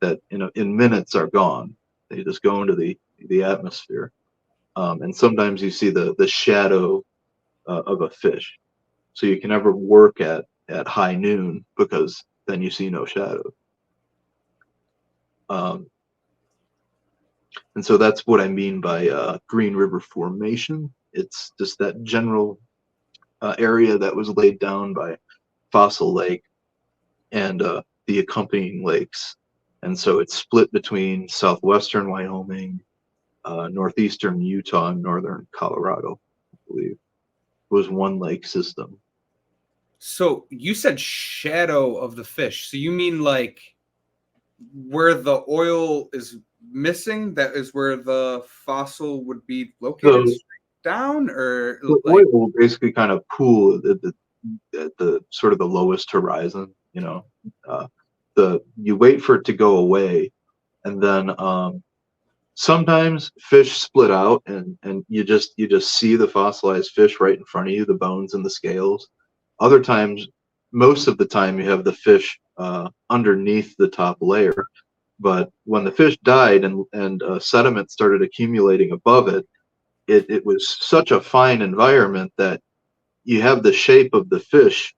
that in minutes are gone. They just go into the atmosphere. And sometimes you see the shadow of a fish. So you can never work at high noon because then you see no shadow. Um, and so that's what I mean by Green River Formation. It's just that general area that was laid down by Fossil Lake and the accompanying lakes. And so it's split between southwestern Wyoming, northeastern Utah, and northern Colorado, I believe. It was one lake system. So you said shadow of the fish. So you mean like where the oil is missing, that is where the fossil would be located So straight down, or the like oil will basically kind of pool at the sort of the lowest horizon, uh, you wait for it to go away, and then sometimes fish split out, and you just see the fossilized fish right in front of you, the bones and the scales. Other times, most of the time, you have the fish underneath the top layer. But when the fish died and sediment started accumulating above it, it was such a fine environment that you have the shape of the fish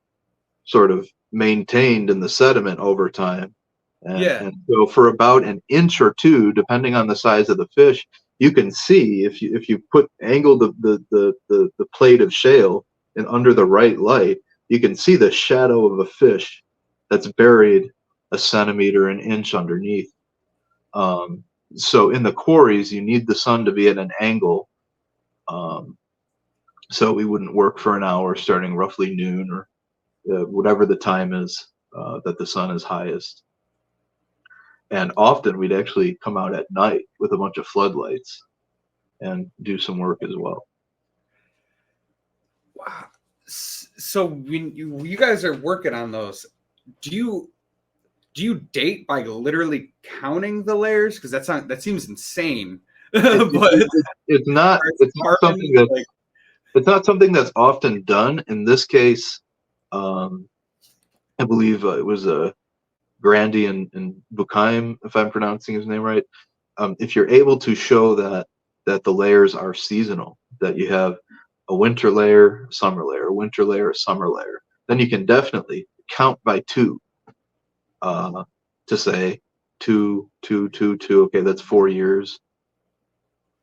sort of maintained in the sediment over time. And, yeah, and so for about an inch or two, depending on the size of the fish, you can see if you angle the plate of shale and under the right light, you can see the shadow of a fish that's buried a centimeter, an inch underneath. Um, so in the quarries, you need the sun to be at an angle. Um, so we wouldn't work for an hour starting roughly noon or whatever the time is that the sun is highest. And often we'd actually come out at night with a bunch of floodlights and do some work as well. wow. So when you guys are working on those, do you date by literally counting the layers? Because that seems insane. It, it, But it, it, it's not as it's not something carbon, that like it's not something that's often done. In this case, um, I believe it was Grandy and Bukaim, if I'm pronouncing his name right. If you're able to show that the layers are seasonal, that you have a winter layer, a summer layer, a winter layer, a summer layer, then you can definitely count by two to say two, two, two, two. Okay, that's 4 years.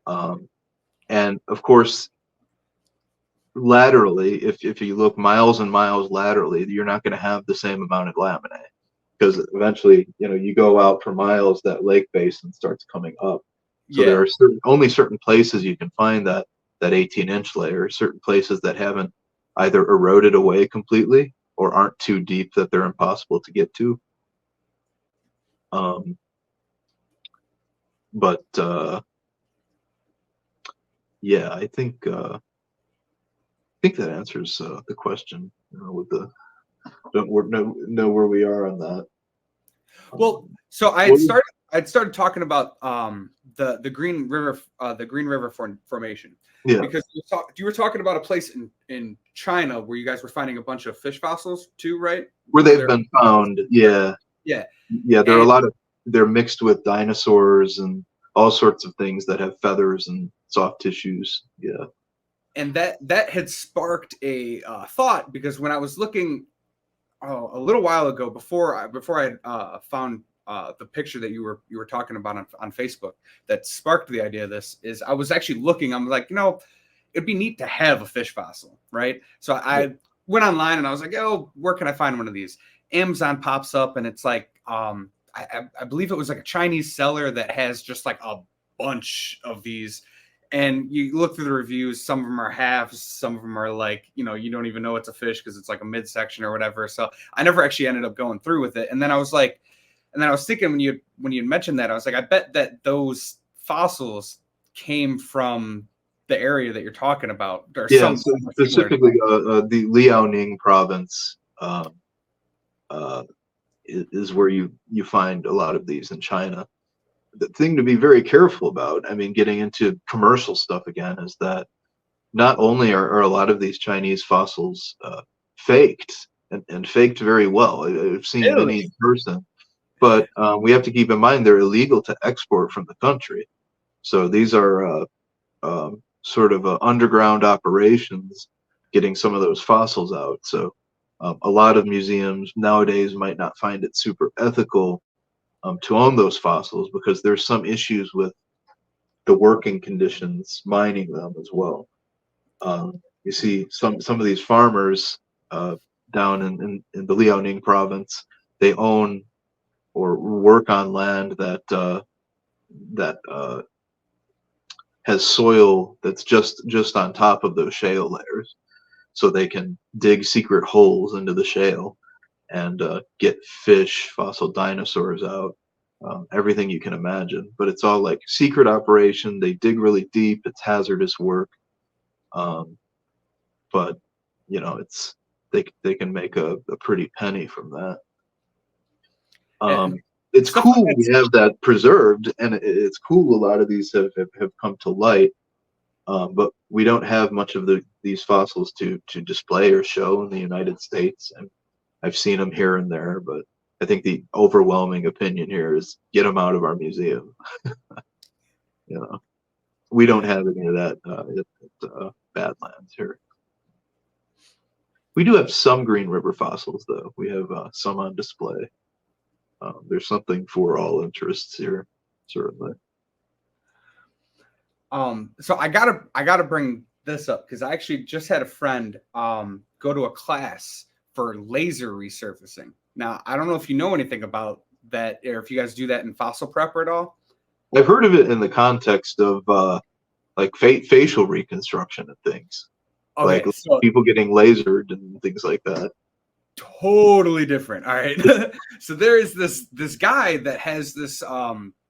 Um, and of course, laterally, if you look miles and miles laterally, you're not going to have the same amount of laminae because eventually, you go out for miles, that lake basin starts coming up. So there yeah, are only certain places you can find that 18-inch layer, certain places that haven't either eroded away completely or aren't too deep that they're impossible to get to. Um, but yeah, I think that answers the question. With the don't know where we are on that. Well, so What was, I'd started talking about the Green River formation, yeah, because you were talking about a place in China where you guys were finding a bunch of fish fossils too, right? where Where they've they're been found. Yeah, yeah, yeah, there are a and lot of they're mixed with dinosaurs and all sorts of things that have feathers and soft tissues. Yeah, that had sparked a thought, because when I was looking a little while ago, before I found the picture that you were talking about on Facebook, that sparked the idea of this, is I was actually looking. I'm like, it'd be neat to have a fish fossil, right? So yeah, I went online and I was like, oh, where can I find one of these? Amazon pops up and it's like, I believe it was like a Chinese seller that has just like a bunch of these. And you look through the reviews, some of them are halves, some of them are like, you don't even know it's a fish because it's like a midsection or whatever. So I never actually ended up going through with it. And then I was like, and then I was thinking, when you mentioned that, I was like, I bet that those fossils came from the area that you're talking about, or yeah. some So similar to specifically, the Liaoning province uh, is where you find a lot of these in China. The thing to be very careful about, I mean, getting into commercial stuff again, is that not only are a lot of these Chinese fossils faked and faked very well. I've seen really. many in person, but we have to keep in mind they're illegal to export from the country. So these are sort of underground operations getting some of those fossils out. So a lot of museums nowadays might not find it super ethical to own those fossils because there's some issues with the working conditions mining them as well. You see some of these farmers uh, down in the Liaoning province, they own or work on land that has soil that's just on top of those shale layers, so they can dig secret holes into the shale and get fish, fossil dinosaurs out, everything you can imagine. But it's all like secret operation. They dig really deep. It's hazardous work, um, but it's they can make a pretty penny from that. And Um, it's stuff like cool that. we have that preserved, and it's cool a lot of these have come to light. But we don't have much of these fossils to display or show in the United States. And I've seen them here and there, but I think the overwhelming opinion here is get them out of our museum. You know, we don't have any of that Badlands here. We do have some Green River fossils, though. We have some on display. There's something for all interests here, certainly. So I gotta bring this up because I actually just had a friend go to a class for laser resurfacing. Now I don't know if you know anything about that, or if you guys do that in fossil prep at all. I've heard of it in the context of like facial reconstruction and things, like Okay, so people getting lasered and things like that. totally different. All right. So there is this guy that has this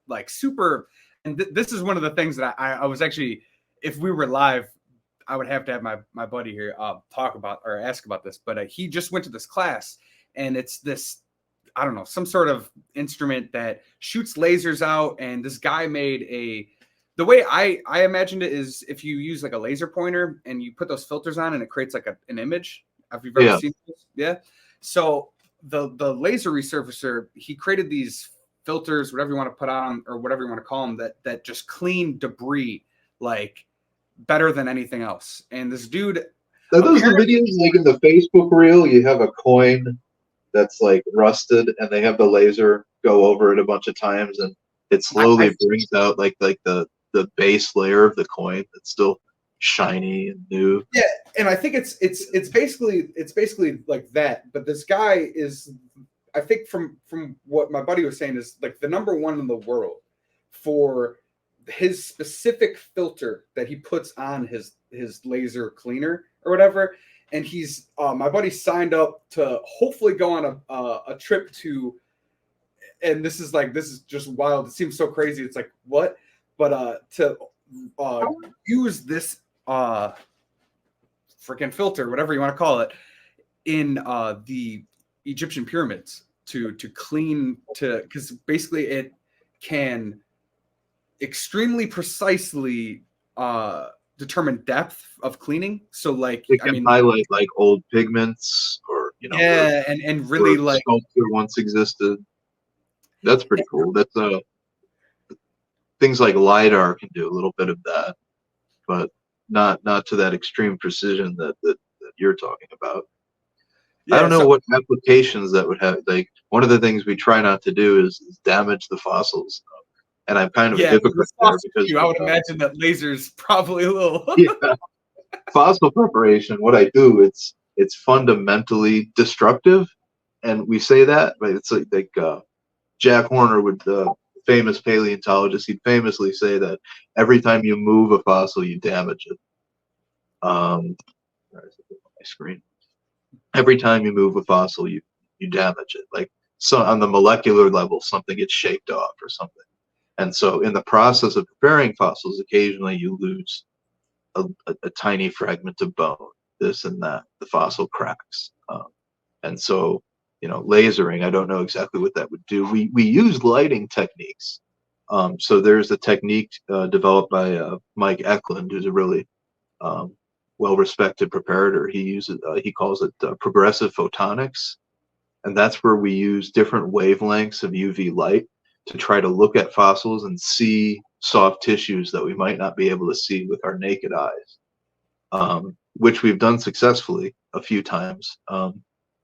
like super, and this is one of the things that I was actually, if we were live, I would have to have my buddy here talk about or ask about this. But he just went to this class, and it's this, I don't know, some sort of instrument that shoots lasers out. And this guy made the way I imagined it is if you use like a laser pointer and you put those filters on and it creates like an image. Have you ever Yeah, seen this? Yeah. So the laser resurfacer, he created these filters, whatever you want to put on or whatever you want to call them, that just clean debris like better than anything else. And this dude are those the apparently, videos like in the Facebook reel? You have a coin that's like rusted, and they have the laser go over it a bunch of times, and it I slowly brings out like the base layer of the coin that's still shiny and new. yeah, and I think it's basically like that. But this guy is, I think from what my buddy was saying, is like the number one in the world for his specific filter that he puts on his laser cleaner or whatever. And he's my buddy signed up to hopefully go on a trip to, and this is just wild. It seems so crazy. It's like what, but to use this freaking filter, whatever you want to call it, in the Egyptian pyramids to clean, because basically it can extremely precisely determine depth of cleaning. So like, It can highlight like old pigments, or yeah, and really like sculpture once existed. That's pretty cool. That's things like LiDAR can do a little bit of that, but not to that extreme precision that you're talking about. I don't know what applications that would have. Like, one of the things we try not to do is damage the fossils. And I'm kind of a hypocrite there, because I would imagine that laser's probably a little yeah. Fossil preparation, what I do, it's fundamentally destructive, and we say that, but it's like Jack Horner would, the famous paleontologist, he'd famously say that every time you move a fossil, you damage it. Where is it on my screen? Every time you move a fossil, you damage it. Like, so on the molecular level, something gets shaped off or something. And so in the process of preparing fossils, occasionally you lose a tiny fragment of bone, this and that, the fossil cracks. And so, lasering, I don't know exactly what that would do. We use lighting techniques. So there's a technique developed by Mike Eklund, who's a really well-respected preparator. He calls it progressive photonics. And that's where we use different wavelengths of UV light to try to look at fossils and see soft tissues that we might not be able to see with our naked eyes, which we've done successfully a few times.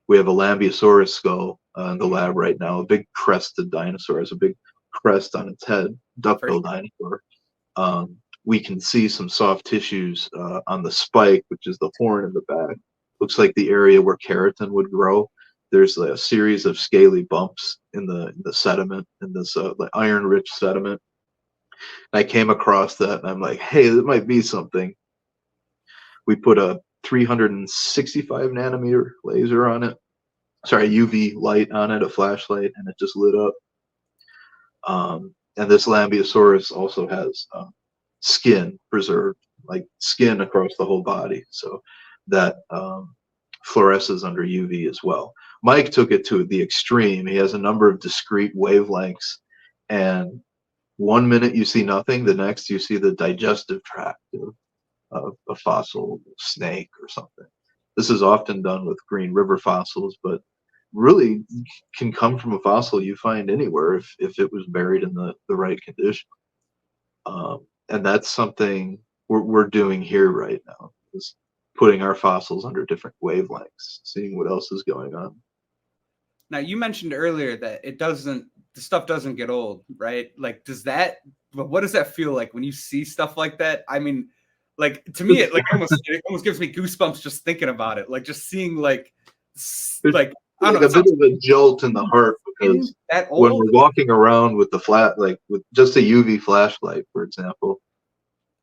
We have a Lambeosaurus skull in the lab right now, a big crested dinosaur, has a big crest on its head, duckbill dinosaur. We can see some soft tissues on the spike, which is the horn in the back. Looks like the area where keratin would grow. There's a series of scaly bumps in the sediment, in this iron-rich sediment. I came across that, and I'm like, hey, that might be something. We put a 365 nanometer laser on it. Sorry, UV light on it, a flashlight, and it just lit up. And this Lambeosaurus also has skin preserved, like skin across the whole body, so that fluoresces under UV as well. Mike took it to the extreme. He has a number of discrete wavelengths, and 1 minute you see nothing, the next you see the digestive tract of a fossil snake or something. This is often done with Green River fossils, but really can come from a fossil you find anywhere if it was buried in the right condition. And that's something we're doing here right now, is putting our fossils under different wavelengths, seeing what else is going on. Now, you mentioned earlier that the stuff doesn't get old, right? Like, what does that feel like when you see stuff like that? I mean, like, to me, it almost gives me goosebumps just thinking about it. Like, just seeing I don't know, a bit of a jolt in the heart, because when we're walking around with with just a UV flashlight, for example,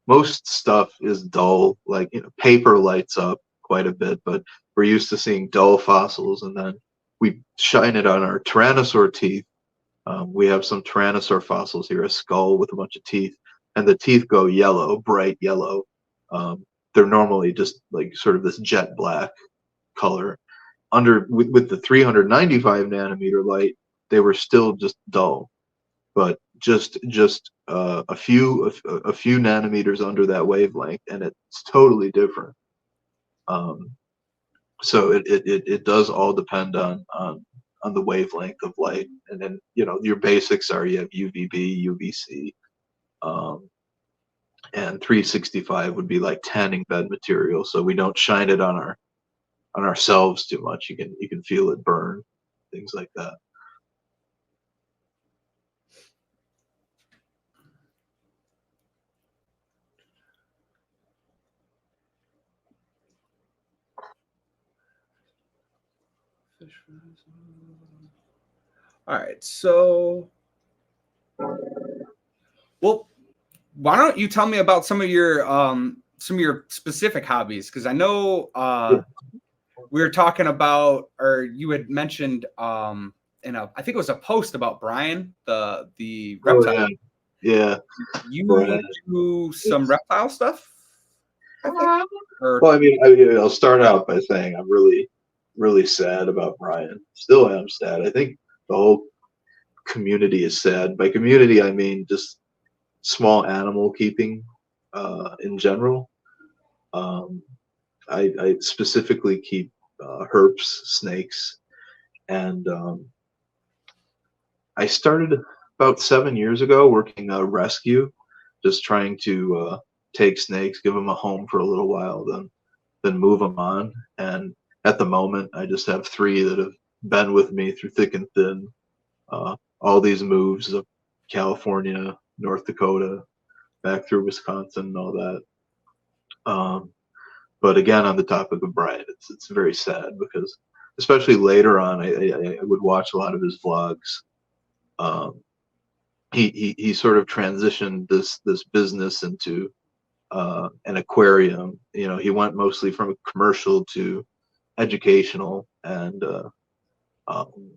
most stuff is dull. Like, paper lights up quite a bit, but we're used to seeing dull fossils, and then we shine it on our tyrannosaur teeth. We have some tyrannosaur fossils here, a skull with a bunch of teeth, and the teeth go yellow, bright yellow. They're normally just like sort of this jet black color. With the 395 nanometer light, they were still just dull, but just a few nanometers under that wavelength, and it's totally different. So it does all depend on the wavelength of light, and then your basics are, you have UVB, UVC, and 365 would be like tanning bed material, so we don't shine it on ourselves too much. You can feel it burn, things like that. All right, so, well, why don't you tell me about some of your specific hobbies? Because I know we were talking about, or you had mentioned I think it was a post about Brian, the reptile. Yeah. You But do some reptile stuff, I think? Or well, I mean, I'll start out by saying I'm really, really sad about Brian. Still am sad. I think the whole community is sad. By community, I mean just small animal keeping in general. Um, I specifically keep herps, snakes, and I started about 7 years ago working a rescue, just trying to take snakes, give them a home for a little while, then move them on. And at the moment, I just have 3 that have been with me through thick and thin. All these moves of California, North Dakota, back through Wisconsin, and all that. But again, on the topic of Brian, it's very sad because, especially later on, I would watch a lot of his vlogs. Um, he sort of transitioned this business into an aquarium. You know, he went mostly from commercial to educational, and um,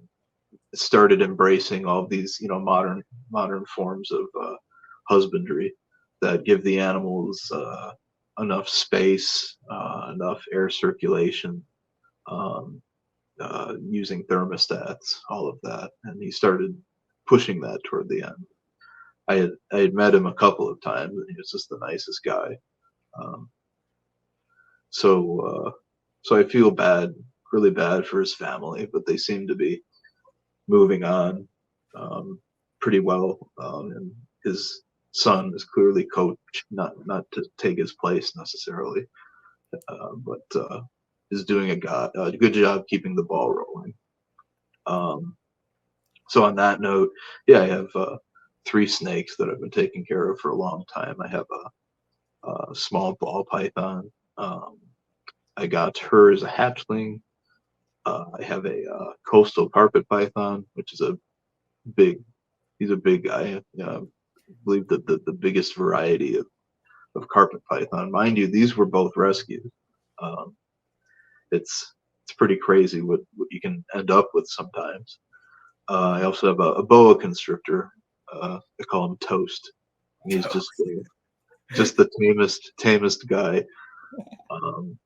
started embracing all of these, you know, modern forms of husbandry that give the animals enough space, enough air circulation, um, using thermostats, all of that. And he started pushing that toward the end. I had met him a couple of times, and he was just the nicest guy. Um, so I feel bad, really bad for his family, but they seem to be moving on pretty well. And his son is clearly coached, not to take his place necessarily, but is doing a good job keeping the ball rolling. So on that note, yeah, I have 3 snakes that I've been taking care of for a long time. I have a small ball python. I got her as a hatchling. I have a coastal carpet python, which is he's a big guy. I believe that the biggest variety of carpet python. Mind you, these were both rescued. Um, it's pretty crazy what you can end up with sometimes. I also have a boa constrictor. I call him Toast. And he's just the tamest guy. Um,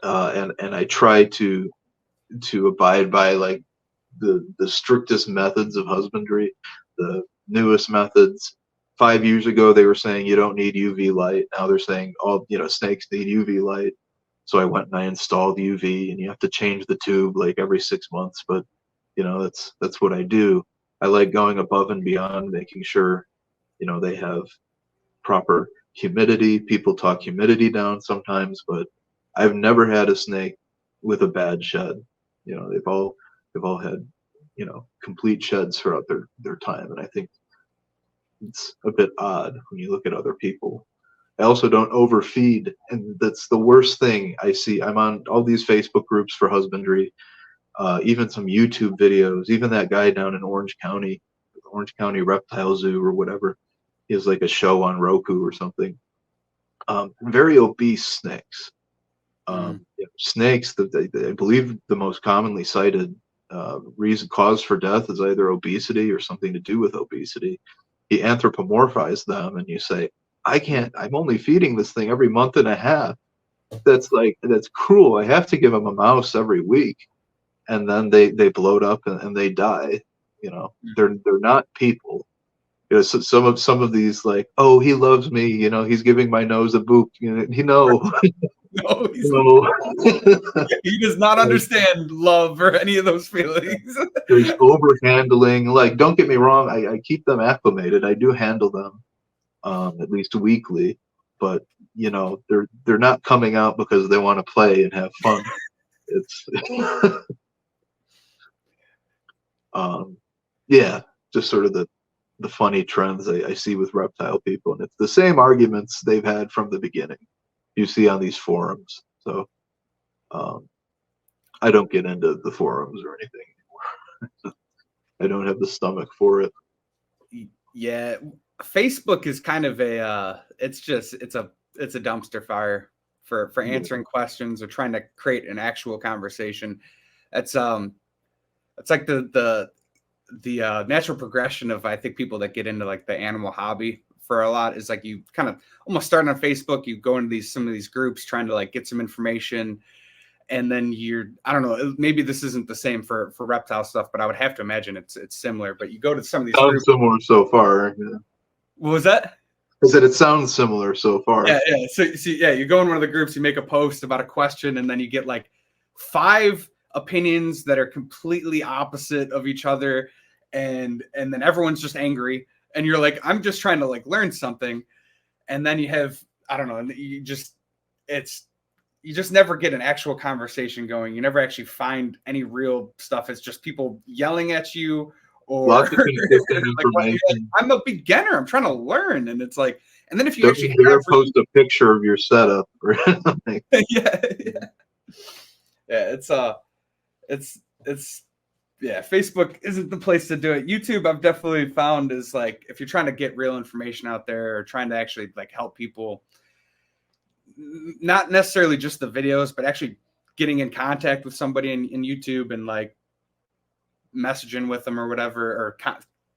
and I try to abide by like the strictest methods of husbandry, the newest methods. 5 years ago, they were saying you don't need UV light. Now they're saying all, you know, snakes need UV light. So I went and I installed UV, and you have to change the tube like every 6 months. But you know, that's what I do. I like going above and beyond, making sure, you know, they have proper humidity. People talk humidity down sometimes, but I've never had a snake with a bad shed. You know, they've all had, you know, complete sheds throughout their time, and I think it's a bit odd when you look at other people. I also don't overfeed, and that's the worst thing I see. I'm on all these Facebook groups for husbandry, even some YouTube videos. Even that guy down in Orange County Reptile Zoo or whatever, he has like a show on Roku or something. Very obese snakes. Snakes that I believe the most commonly cited cause for death is either obesity or something to do with obesity. You anthropomorphize them and you say, I'm only feeding this thing every month and a half. That's cruel. I have to give them a mouse every week. And then they bloat up and they die. You know, they're not people. You know, so some of these, like, oh, he loves me, you know, he's giving my nose a boop. You know, no, no. he does not understand love or any of those feelings. There's overhandling. Like, don't get me wrong, I keep them acclimated. I do handle them at least weekly, but you know, they're not coming out because they want to play and have fun. It's yeah, just sort of the funny trends I see with reptile people, and it's the same arguments they've had from the beginning. You see on these forums. So I don't get into the forums or anything anymore. I don't have the stomach for it. Yeah, Facebook is kind of it's a dumpster fire for answering questions or trying to create an actual conversation. It's like the the natural progression of, I think, people that get into like the animal hobby for a lot is like you kind of almost start on Facebook, you go into some of these groups trying to like get some information, and then I don't know, maybe this isn't the same for reptile stuff, but I would have to imagine it's similar. But you go to some of these Sounds groups. similar so far. Yeah. What was that? I said it sounds similar so far. Yeah. So yeah, you go in one of the groups, you make a post about a question, and then you get like 5 opinions that are completely opposite of each other, and then everyone's just angry, and you're like, I'm just trying to like learn something, and then you have, I don't know, and you just never get an actual conversation going. You never actually find any real stuff. It's just people yelling at you, or Lots of consistent information. like, I'm a beginner, I'm trying to learn, and it's like, and then if you Don't actually dare post a picture of your setup or something. yeah, it's yeah, Facebook isn't the place to do it. YouTube, I've definitely found, is like, if you're trying to get real information out there, or trying to actually like help people, not necessarily just the videos, but actually getting in contact with somebody in YouTube and like messaging with them or whatever, or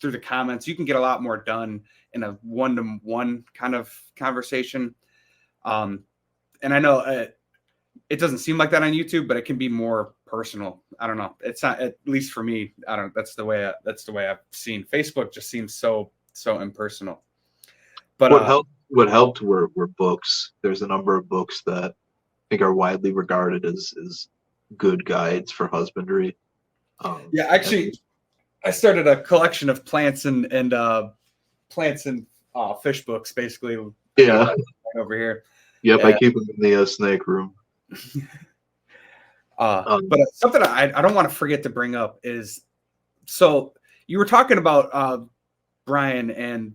through the comments, you can get a lot more done in a one-to-one kind of conversation. And I know it doesn't seem like that on YouTube, but it can be more personal. I don't know. It's not, at least for me. I don't. That's the way I've seen. Facebook just seems so impersonal. But what helped were books. There's a number of books that I think are widely regarded as good guides for husbandry. Yeah, actually, I started a collection of plants and fish books, basically. Yeah, over here. Yep, I keep them in the snake room. But something I don't want to forget to bring up is, so you were talking about Brian and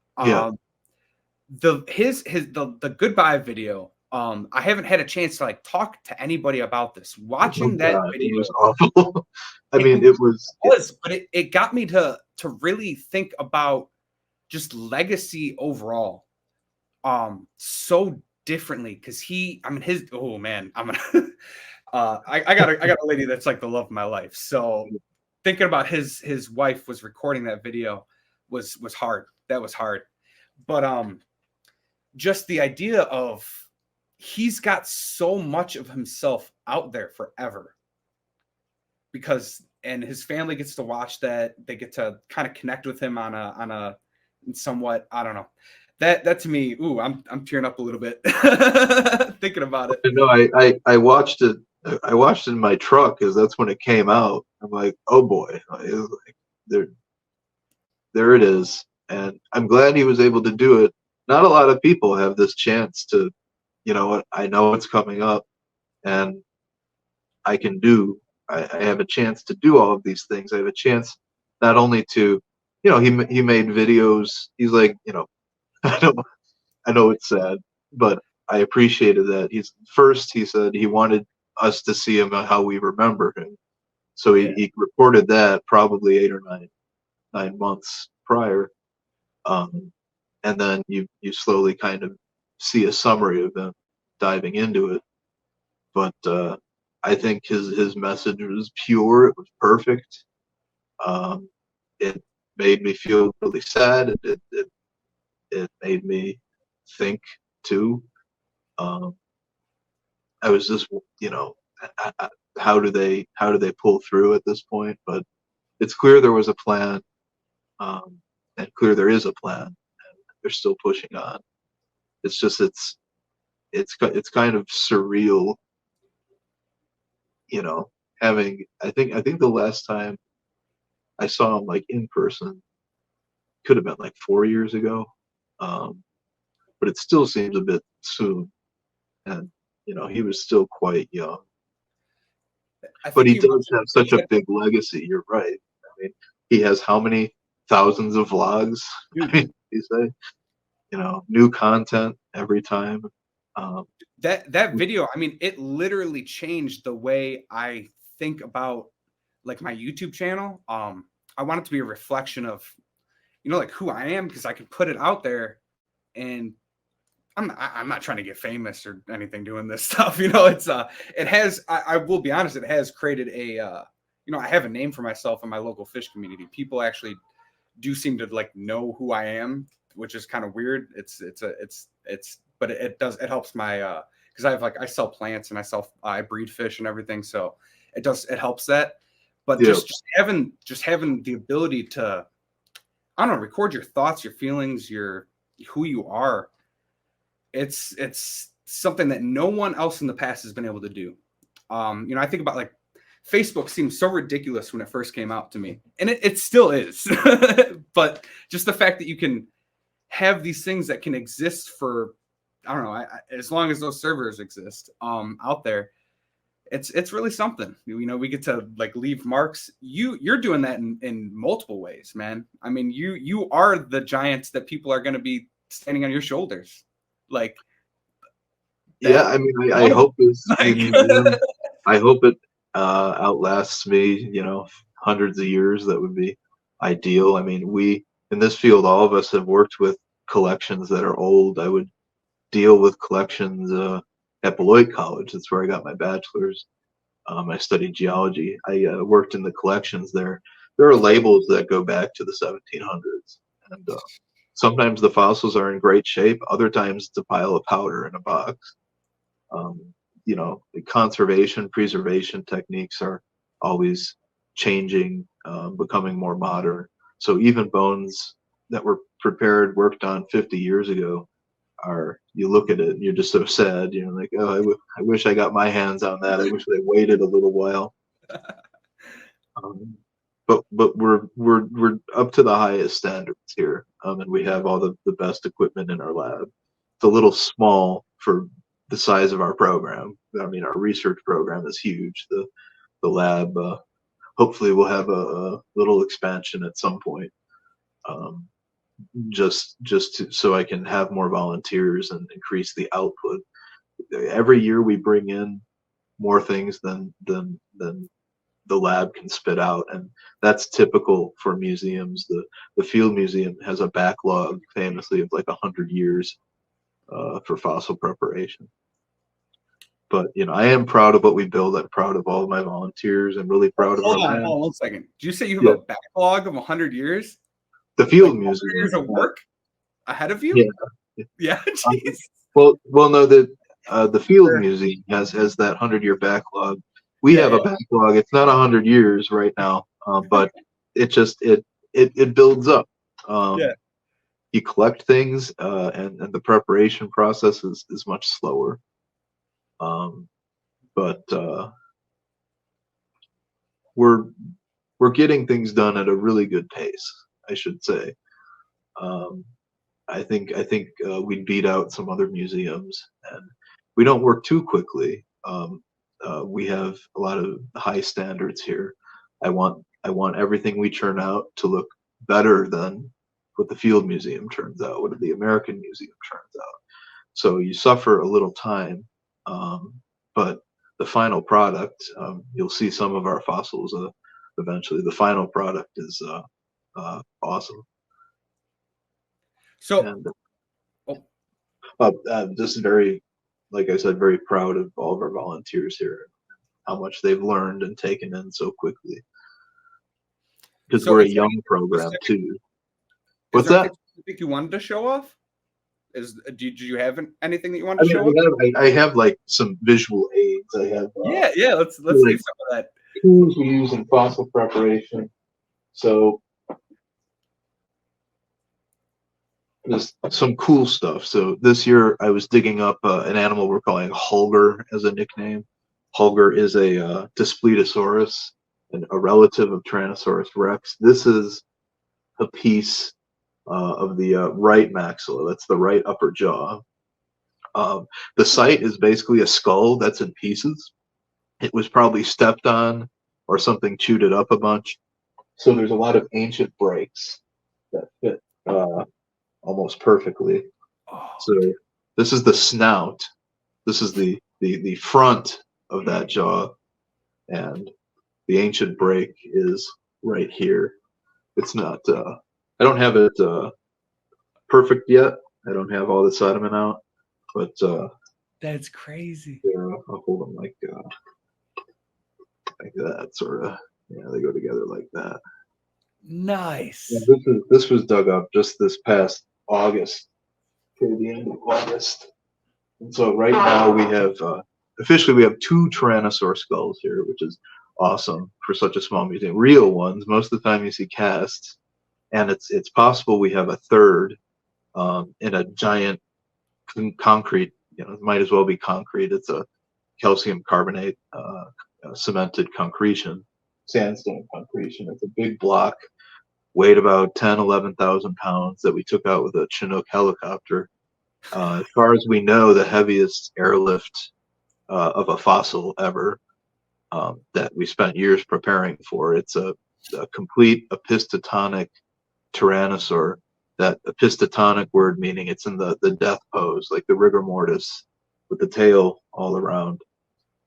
the goodbye video. I haven't had a chance to like talk to anybody about this. Watching that video, it was awful. I mean, it was, but it got me to really think about just legacy overall, so differently, because oh man, I got a lady that's like the love of my life. So thinking about his wife was recording that video was hard. That was hard. But just the idea of, he's got so much of himself out there forever, and his family gets to watch that. They get to kind of connect with him on a somewhat, I don't know. That to me, ooh, I'm tearing up a little bit thinking about it. No, I watched it. I watched it in my truck because that's when it came out. I'm like, oh boy, there it is. And I'm glad he was able to do it. Not a lot of people have this chance to, you know what, I know it's coming up, and I have a chance to do all of these things. I have a chance not only to, you know, he made videos. He's like, you know, I know it's sad, but I appreciated that. He said he wanted us to see him how we remember him. So he recorded that probably 8 or 9 months prior. And then you slowly kind of see a summary of him diving into it. But I think his message was pure. It was perfect. It made me feel really sad. It made me think too. I was just, you know, how do they pull through at this point? But it's clear there was a plan, and clear there is a plan, and they're still pushing on. It's just it's kind of surreal, you know. I think the last time I saw him like in person could have been like 4 years ago, but it still seems a bit soon. And you know, he was still quite young, but he does have such a big legacy. You're right. I mean, he has how many thousands of vlogs? I mean, you say, you know, new content every time. That video, I mean, it literally changed the way I think about like my YouTube channel. I want it to be a reflection of, you know, like who I am, because I can put it out there, and I'm not trying to get famous or anything doing this stuff. You know, it has, I will be honest, it has created I have a name for myself in my local fish community. People actually do seem to like know who I am, which is kind of weird. But it helps my because I sell plants and I breed fish and everything, so it helps that. But Yeah. just having the ability to, I don't know, record your thoughts, your feelings, who you are. It's something that no one else in the past has been able to do. I think about like Facebook seemed so ridiculous when it first came out to me, and it still is. But just the fact that you can have these things that can exist for, I don't know, as long as those servers exist out there, it's really something. We get to like leave marks. You're doing that in multiple ways, man. I mean, you are the giants that people are going to be standing on your shoulders, like. Yeah, I mean, I hope I hope it outlasts me, hundreds of years. That would be ideal. I mean, we in this field, all of us have worked with collections that are old. I would deal with collections at Beloit College. That's where I got my bachelor's. I studied geology. I worked in the collections there. There are labels that go back to the 1700s, and sometimes the fossils are in great shape. Other times it's a pile of powder in a box. The conservation, preservation techniques are always changing, becoming more modern. So even bones that were prepared, worked on 50 years ago, you look at it and you're just so sad. Like, oh, I wish I got my hands on that. I wish they waited a little while. But we're up to the highest standards here, and we have all the best equipment in our lab. It's a little small for the size of our program. I mean, our research program is huge. The lab, hopefully, will have a little expansion at some point, so I can have more volunteers and increase the output. Every year we bring in more things than the lab can spit out, and that's typical for museums. The field museum has a backlog, famously, of like 100 years for fossil preparation. But I am proud of what we build. I'm proud of all of my volunteers. I'm really proud of our lab. Hold on 1 second. Did you say you have a backlog of 100 years? The field museum. 100 years of work ahead of you? Yeah. Jeez. Well, no. The field museum has that 100-year backlog. We have a backlog. It's not 100 years right now, but it builds up. You collect things, and the preparation process is much slower. But we're getting things done at a really good pace, I should say. I think we'd beat out some other museums, and we don't work too quickly. We have a lot of high standards here. I want everything we churn out to look better than what the field museum turns out, what the American museum turns out. So you suffer a little time, but the final product, you'll see some of our fossils eventually. The final product is awesome. So, just very, like I said, very proud of all of our volunteers here, how much they've learned and taken in so quickly. Because we're a young program too. What's that? You think you wanted to show off? Did you have anything that you wanted to show off? I have like some visual aids. I have let's see some of that. Tools we use in fossil preparation. So there's some cool stuff. So this year I was digging up an animal we're calling Hulger as a nickname. Hulger is a Daspletosaurus, a relative of Tyrannosaurus rex. This is a piece of the right maxilla. That's the right upper jaw. The site is basically a skull that's in pieces. It was probably stepped on or something chewed it up a bunch. So there's a lot of ancient breaks that fit almost perfectly. So this is the snout. This is the front of that jaw, and the ancient break is right here. It's not. I don't have it perfect yet. I don't have all the sediment out, but that's crazy. Yeah, I'll hold them like that, sort of. Yeah, they go together like that. Yeah, Nice. this was dug up just this past August, toward the end of August. And so right now we have officially we have two Tyrannosaur skulls here, which is awesome for such a small museum. Real ones. Most of the time you see casts, and it's possible we have a third in a giant concrete. It might as well be concrete. It's a calcium carbonate cemented concretion, sandstone concretion. It's a big block, weighed about 10, 11,000 pounds that we took out with a Chinook helicopter. As far as we know, the heaviest airlift of a fossil ever that we spent years preparing for. It's a complete epistotonic tyrannosaur. That epistotonic word meaning it's in the death pose, like the rigor mortis, with the tail all around.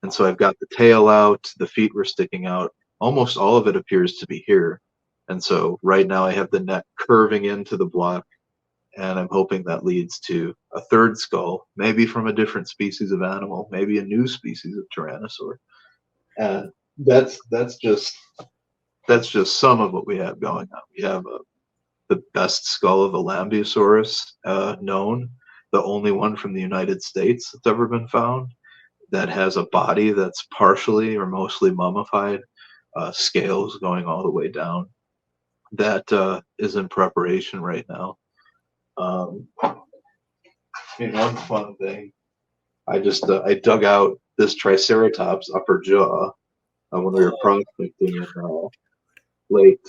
And so I've got the tail out, the feet were sticking out. Almost all of it appears to be here. And so right now I have the neck curving into the block, and I'm hoping that leads to a third skull, maybe from a different species of animal, maybe a new species of tyrannosaur. And that's just some of what we have going on. We have the best skull of a Lambeosaurus known, the only one from the United States that's ever been found, that has a body that's partially or mostly mummified, scales going all the way down. That is in preparation right now. One fun thing, I dug out this Triceratops upper jaw when we were prospecting in late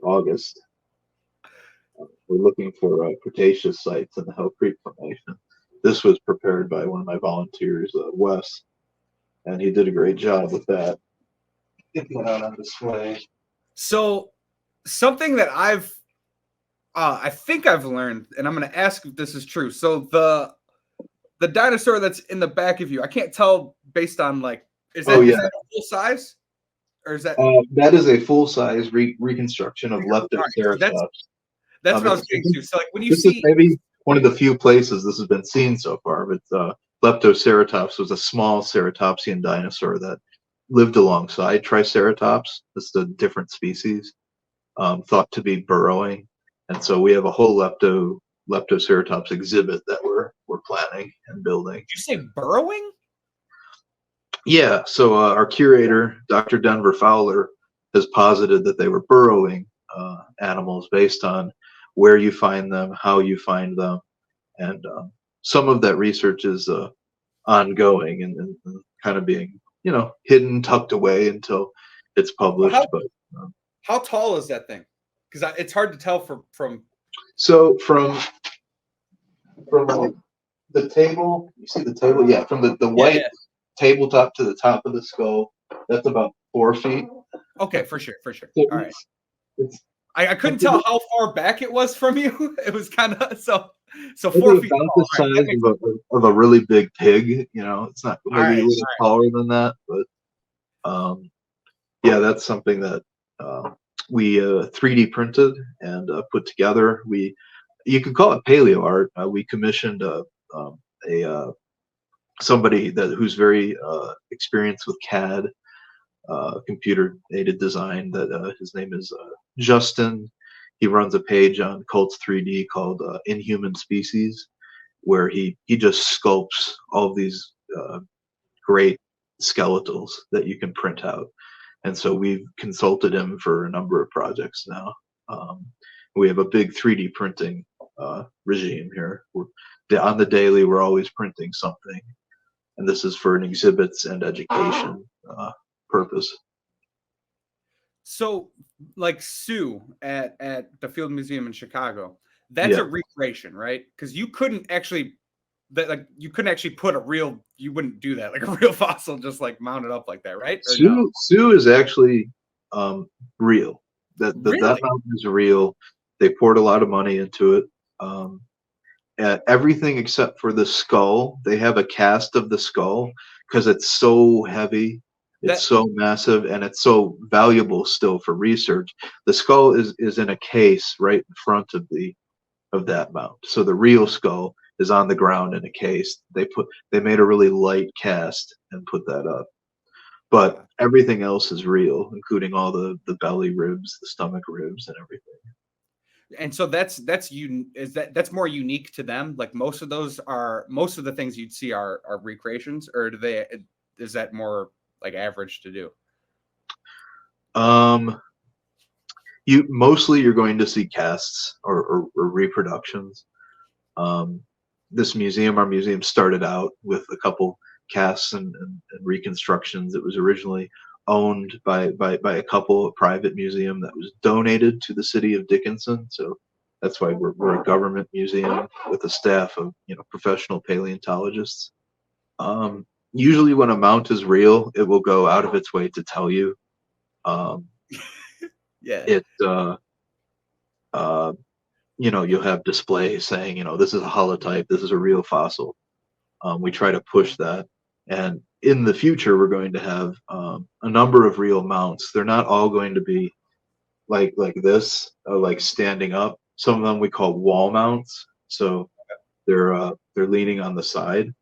August. We're looking for Cretaceous sites in the Hell Creek Formation. This was prepared by one of my volunteers, Wes, and he did a great job with that. Get that out on display. So something that I think I've learned, and I'm going to ask if this is true. So the dinosaur that's in the back of you, I can't tell based on is that a full size, or is that that is a full size reconstruction of Leptoceratops. That's what I was getting to. So when you this is maybe one of the few places this has been seen so far, but Leptoceratops was a small ceratopsian dinosaur that lived alongside Triceratops. It's a different species, thought to be burrowing, and so we have a whole Leptoceratops exhibit that we're planning and building. Did you say burrowing? Yeah. So our curator, Dr. Denver Fowler, has posited that they were burrowing animals based on where you find them, how you find them, and some of that research is ongoing and kind of being hidden, tucked away until it's published. How tall is that thing? Because it's hard to tell from. So from the table, you see the table, yeah, from the white tabletop to the top of the skull, that's about 4 feet. Okay, for sure. So all right. I couldn't tell how far back it was from you. It was kind of so 4 feet. About the size of a really big pig. It's not maybe a little taller than that, but yeah, that's something that we 3D printed and put together. You could call it paleo art. We commissioned somebody who's very experienced with CAD, computer aided design. That his name is Justin. He runs a page on Cults 3D called Inhuman Species, where he just sculpts all of these great skeletals that you can print out. And so we've consulted him for a number of projects now. We have a big 3D printing regime here. On the daily, we're always printing something. And this is for an exhibits and education purpose. So, like Sue at the Field Museum in Chicago, that's a recreation, right? Because you couldn't actually put a real, you wouldn't do that, like a real fossil, just like mounted up like that, right? Sue is actually real. That mountain is real. They poured a lot of money into it. Everything except for the skull, they have a cast of the skull because it's so heavy. It's so massive and it's so valuable still for research. The skull is in a case right in front of that mount. So the real skull is on the ground in a case. They made a really light cast and put that up. but everything else is real, including all the belly ribs, the stomach ribs, and everything. And so that's more unique to them. Like most of the things you'd see are recreations, or is that more like average to do? You're going to see casts or reproductions. Our museum started out with a couple casts and reconstructions. It was originally owned by a couple, a private museum that was donated to the city of Dickinson. So that's why we're a government museum with a staff of professional paleontologists. Usually when a mount is real, it will go out of its way to tell you. Yeah. You'll have displays saying, this is a holotype, this is a real fossil. We try to push that. And in the future, we're going to have a number of real mounts. They're not all going to be like this, like standing up. Some of them we call wall mounts. So they're leaning on the side.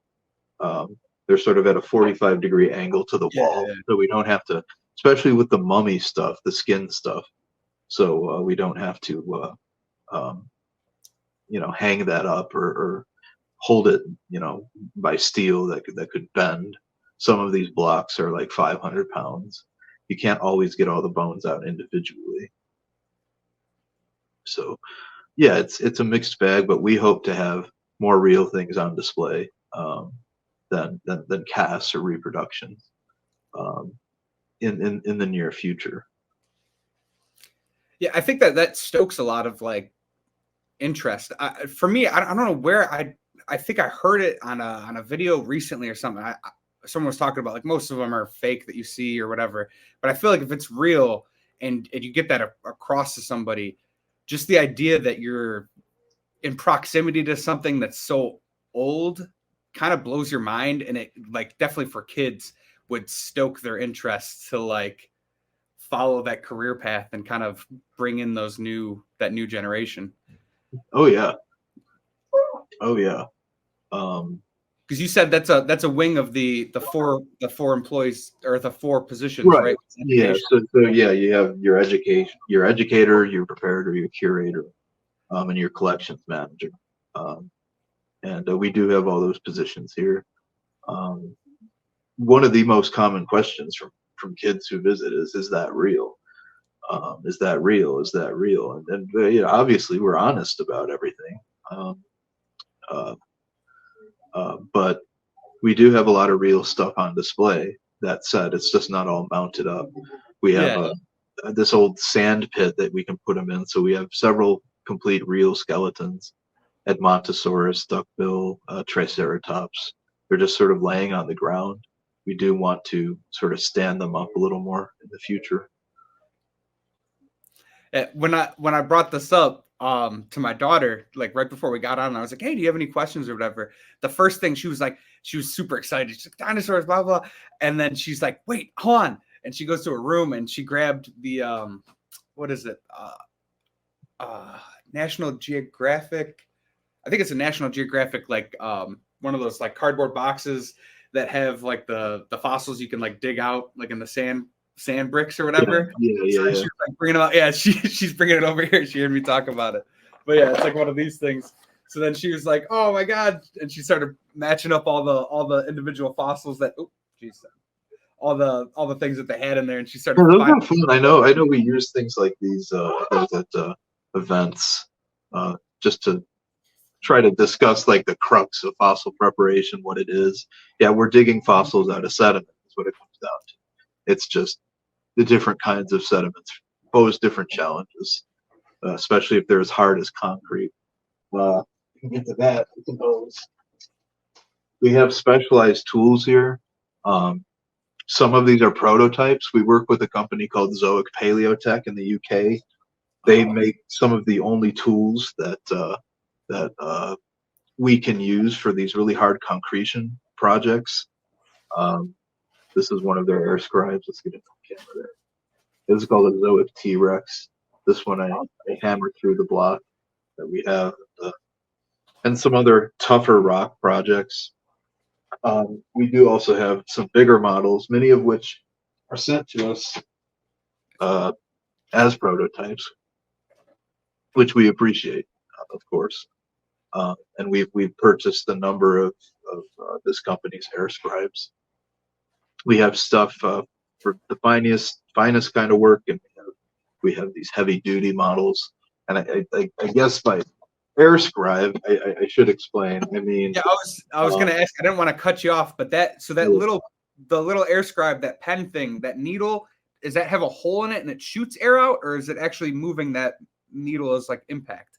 They're sort of at a 45-degree angle to the wall, so we don't have to, especially with the mummy stuff, the skin stuff. So we don't have to, hang that up or hold it, by steel that could bend. Some of these blocks are like 500 pounds. You can't always get all the bones out individually. So, yeah, it's a mixed bag, but we hope to have more real things on display than casts or reproductions in the near future. Yeah, I think that stokes a lot of like interest. For me, I don't know where I think I heard it on a video recently or something. Someone was talking about like most of them are fake that you see or whatever, but I feel like if it's real and you get that across to somebody, just the idea that you're in proximity to something that's so old kind of blows your mind, and it like definitely for kids would stoke their interest to like follow that career path and kind of bring in that new generation. Oh yeah. Because you said that's a wing of the four employees or the four positions, right? Yeah. So yeah, you have your educator, your preparator, your curator, and your collections manager. And we do have all those positions here. One of the most common questions from kids who visit is that real? Is that real? Is that real? And obviously we're honest about everything. But we do have a lot of real stuff on display. That said, it's just not all mounted up. We have this old sand pit that we can put them in. So we have several complete real skeletons: Edmontosaurus, duckbill, Triceratops. They're just sort of laying on the ground. We do want to sort of stand them up a little more in the future. When I brought this up to my daughter, like right before we got on, I was like, "Hey, do you have any questions or whatever?" The first thing she was super excited. She's like, "Dinosaurs, blah blah," and then she's like, "Wait, hold on!" And she goes to her room and she grabbed the what is it? National Geographic. I think it's a National Geographic, like one of those like cardboard boxes that have like the fossils you can like dig out like in the sand bricks or whatever. Yeah. She's like bringing it out. Yeah, she's bringing it over here. She heard me talk about it. But yeah, it's like one of these things. So then she was like, "Oh my god!" And she started matching up all the individual fossils that. Oh, geez. All the things that they had in there, and she started. Yeah, those are fun. I know. We use things like these at events, just to try to discuss like the crux of fossil preparation, what it is. Yeah, we're digging fossils out of sediment. Is what it comes down to. It's just the different kinds of sediments pose different challenges, especially if they're as hard as concrete. Into that, I suppose we have specialized tools here. Some of these are prototypes. We work with a company called Zoic Paleotech in the UK. They make some of the only tools that we can use for these really hard concretion projects. This is one of their air scribes. Let's get it on camera there. This is called a Zoic T-Rex. This one I hammered through the block that we have, and some other tougher rock projects. We do also have some bigger models, many of which are sent to us as prototypes, which we appreciate, of course. And we've purchased a number of this company's air scribes. We have stuff for the finest kind of work, and we have these heavy duty models. And I guess by air scribe, I should explain. I mean, yeah, I was gonna ask. I didn't want to cut you off, but the little air scribe, that pen thing, that needle, does that have a hole in it and it shoots air out, or is it actually moving that needle as like impact?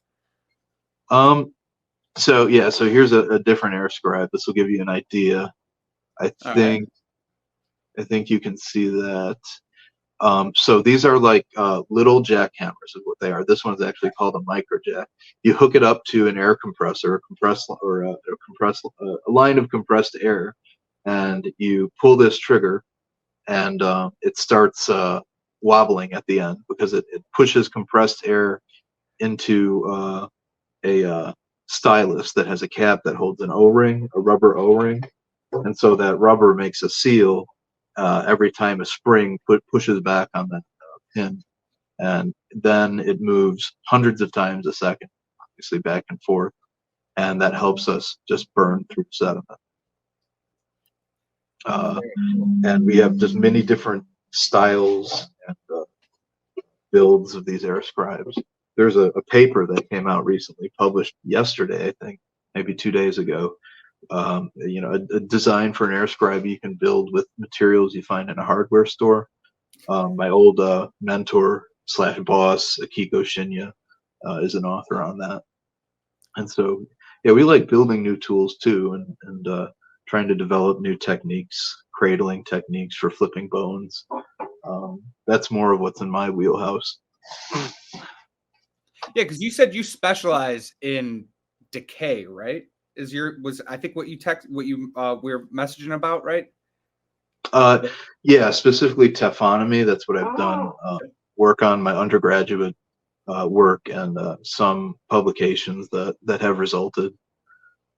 So here's a different air scribe. This will give you an idea. I think you can see that. So these are like little jackhammers is what they are. This one's actually called a micro jack. You hook it up to an air compressor, a line of compressed air, and you pull this trigger, and it starts wobbling at the end because it pushes compressed air into a stylus that has a cap that holds an O-ring, a rubber O-ring, and so that rubber makes a seal every time a spring pushes back on that pin, and then it moves hundreds of times a second, obviously back and forth, and that helps us just burn through sediment. And we have just many different styles and builds of these air scribes. There's a paper that came out recently, published yesterday, I think, maybe 2 days ago. A design for an air scribe you can build with materials you find in a hardware store. My old mentor / boss, Akiko Shinya, is an author on that. And so, yeah, we like building new tools too, and trying to develop new techniques, cradling techniques for flipping bones. That's more of what's in my wheelhouse. Yeah, because you said you specialize in decay, right? Was I think what you we're messaging about, right? Yeah, specifically taphonomy. That's what I've done work on, my undergraduate work, and some publications that have resulted.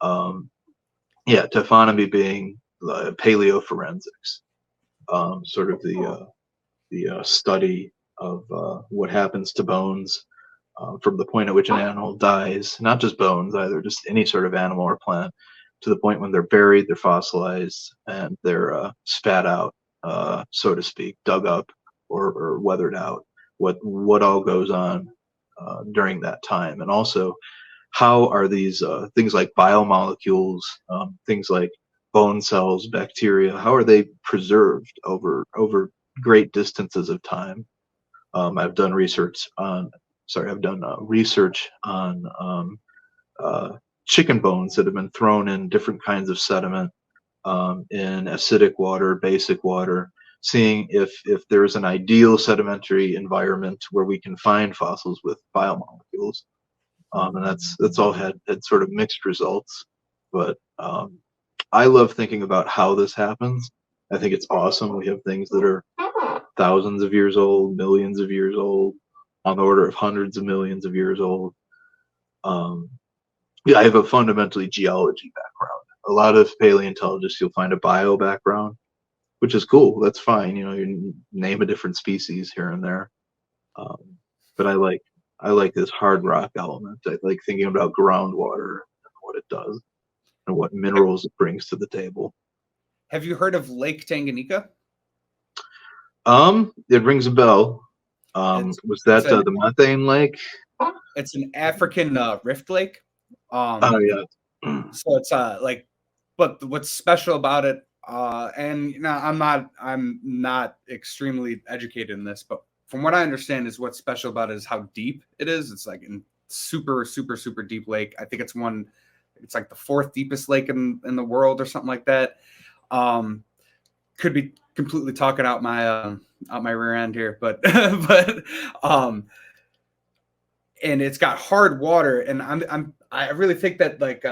Yeah, taphonomy being paleoforensics, sort of the study of what happens to bones from the point at which an animal dies, not just bones either, just any sort of animal or plant, to the point when they're buried, they're fossilized, and they're spat out, so to speak, dug up or weathered out. What all goes on during that time, and also how are these things like biomolecules, things like bone cells, bacteria, how are they preserved over great distances of time? I've done research on chicken bones that have been thrown in different kinds of sediment, in acidic water, basic water, seeing if there's an ideal sedimentary environment where we can find fossils with biomolecules. And that's all had sort of mixed results. But I love thinking about how this happens. I think it's awesome. We have things that are thousands of years old, millions of years old, on the order of hundreds of millions of years old. Yeah, I have a fundamentally geology background. A lot of paleontologists, you'll find a bio background, which is cool. That's fine. You name a different species here and there. But I like this hard rock element. I like thinking about groundwater and what it does and what minerals it brings to the table. Have you heard of Lake Tanganyika? It rings a bell. Was that the methane lake? It's an African rift lake. Oh yeah. So it's but what's special about it? And I'm not extremely educated in this, but from what I understand, is what's special about it is how deep it is. It's like in super, super, super deep lake. I think it's like the 4th deepest lake in the world or something like that. Could be completely talking out my rear end here, but and it's got hard water, and I really think that, like,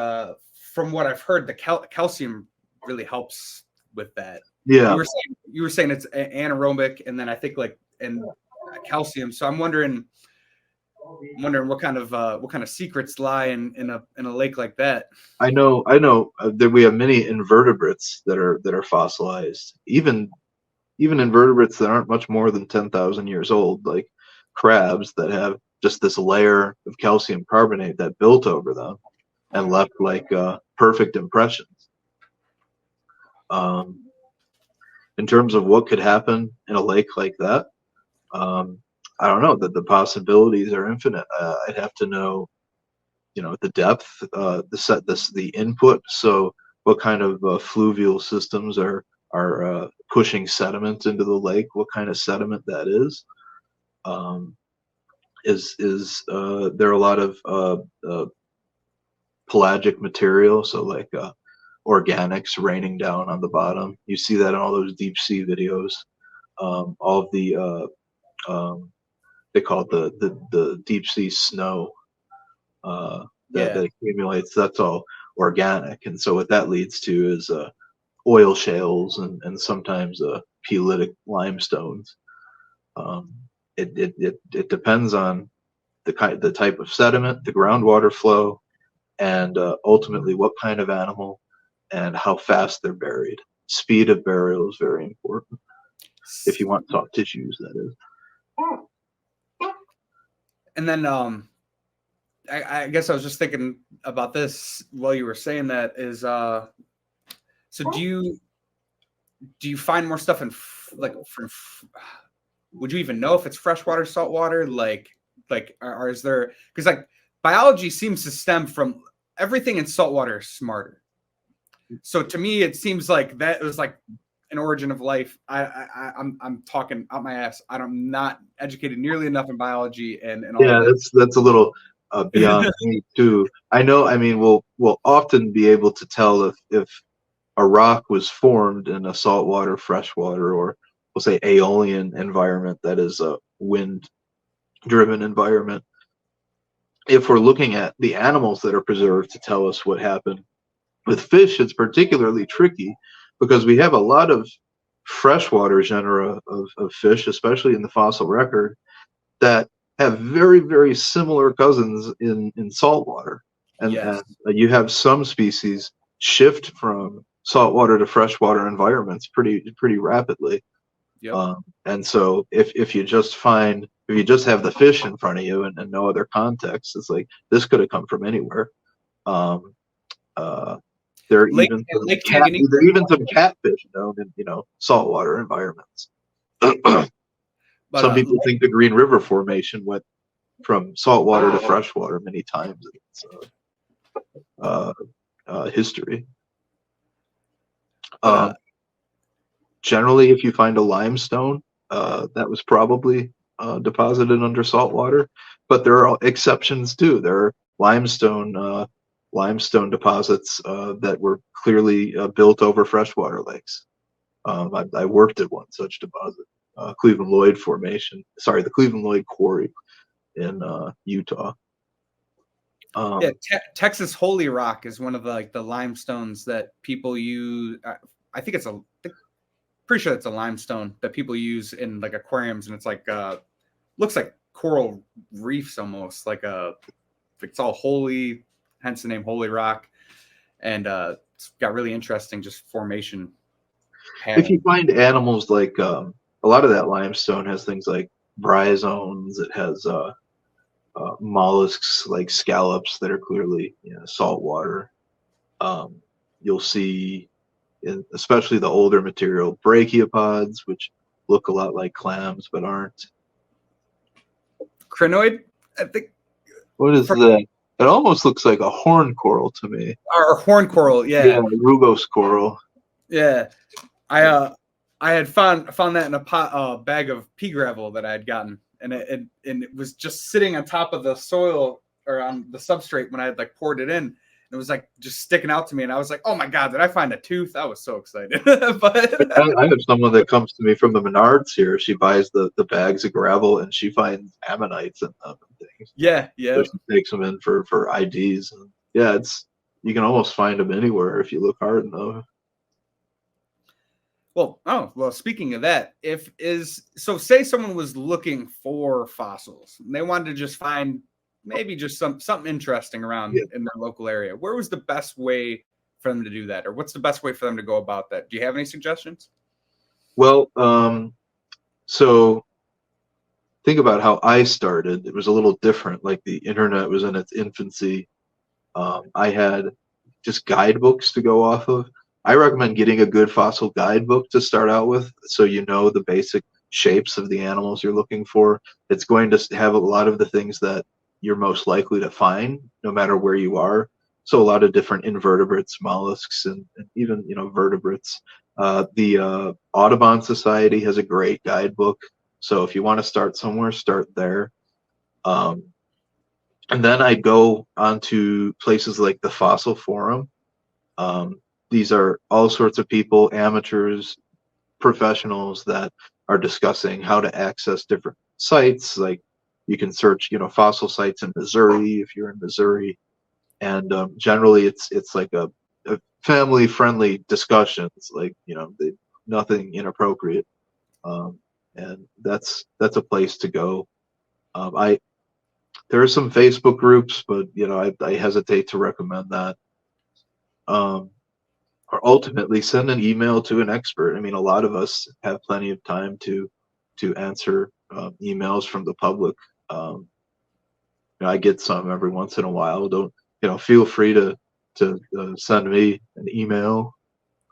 from what I've heard, the calcium really helps with that. Yeah. You were saying it's anaerobic, and then I think and calcium. So I'm wondering what kind of secrets lie in a lake like that. I know that we have many invertebrates that are fossilized, even even invertebrates that aren't much more than 10,000 years old, like crabs that have just this layer of calcium carbonate that built over them and left like perfect impressions. In terms of what could happen in a lake like that, I don't know. That the possibilities are infinite. I'd have to know, the depth, the input. So, what kind of fluvial systems are pushing sediment into the lake? What kind of sediment that is? There a lot of pelagic material? So like organics raining down on the bottom. You see that in all those deep sea videos. All of the they call it the deep sea snow that accumulates. That's all organic, and so what that leads to is oil shales and sometimes peelitic limestones. It depends on the type of sediment, the groundwater flow, and ultimately what kind of animal and how fast they're buried. Speed of burial is very important if you want soft tissues, that is. And then I guess I was just thinking about this while you were saying that is so do you find more stuff in would you even know if it's freshwater, saltwater? Like or is there, because like biology seems to stem from everything in saltwater is smarter. So to me, it seems like that was like an origin of life. I'm talking out my ass. I'm not educated nearly enough in biology and all. Yeah, that's a little beyond me too. I know. I mean, we'll often be able to tell if a rock was formed in a saltwater, freshwater, or we'll say aeolian environment, that is a wind-driven environment. If we're looking at the animals that are preserved to tell us what happened. With fish, it's particularly tricky because we have a lot of freshwater genera of fish, especially in the fossil record, that have very, very similar cousins in saltwater. And, yes. and you have some species shift from saltwater to freshwater environments pretty rapidly. Yep. And so if you just have the fish in front of you and no other context, it's like this could have come from anywhere. There are even some catfish known in saltwater environments. But, some people think the Green River Formation went from saltwater to freshwater many times in its history. Generally, if you find a limestone, that was probably deposited under saltwater, but there are exceptions too. There are limestone deposits that were clearly built over freshwater lakes. I worked at one such deposit, Cleveland Lloyd Formation. Sorry, the Cleveland Lloyd Quarry in Utah. Texas Holy Rock is one of the limestones that people use. I think pretty sure it's a limestone that people use in like aquariums, and it's like looks like coral reefs almost. It's all holy, hence the name Holy Rock, and it's got really interesting just formation pattern. If you find animals like a lot of that limestone has things like bryozoans, it has mollusks like scallops that are clearly saltwater. You'll see, especially the older material, brachiopods, which look a lot like clams but aren't. Crinoid, I think. What is that? It almost looks like a horn coral to me. Or horn coral, yeah. Yeah, rugose coral. Yeah, I had found that in a bag of pea gravel that I had gotten, and it was just sitting on top of the soil or on the substrate when I had poured it in. It was just sticking out to me, and I was like, "Oh my god, did I find a tooth?" I was so excited. But I have someone that comes to me from the Menards here. She buys the bags of gravel, and she finds ammonites in them and things. Yeah. So she takes them in for IDs. And you can almost find them anywhere if you look hard enough. Well, speaking of that, say someone was looking for fossils and they wanted to just find maybe just something interesting around in their local area, where was the best way for them to do that? Or what's the best way for them to go about that? Do you have any suggestions? Well, so think about how I started. It was a little different. Like the internet was in its infancy. I had just guidebooks to go off of. I recommend getting a good fossil guidebook to start out with, so you know the basic shapes of the animals you're looking for. It's going to have a lot of the things that you're most likely to find, no matter where you are. So a lot of different invertebrates, mollusks, and even vertebrates. The Audubon Society has a great guidebook. So if you want to start somewhere, start there. Um, and then I go onto places like the Fossil Forum. Um, these are all sorts of people, amateurs, professionals that are discussing how to access different sites. Like you can search, fossil sites in Missouri if you're in Missouri, and generally it's like a family-friendly discussions, like nothing inappropriate, and that's a place to go. I There are some Facebook groups, but I hesitate to recommend that. Um, or ultimately send an email to an expert. I mean, a lot of us have plenty of time to answer emails from the public. Um, I get some every once in a while. Don't feel free to send me an email.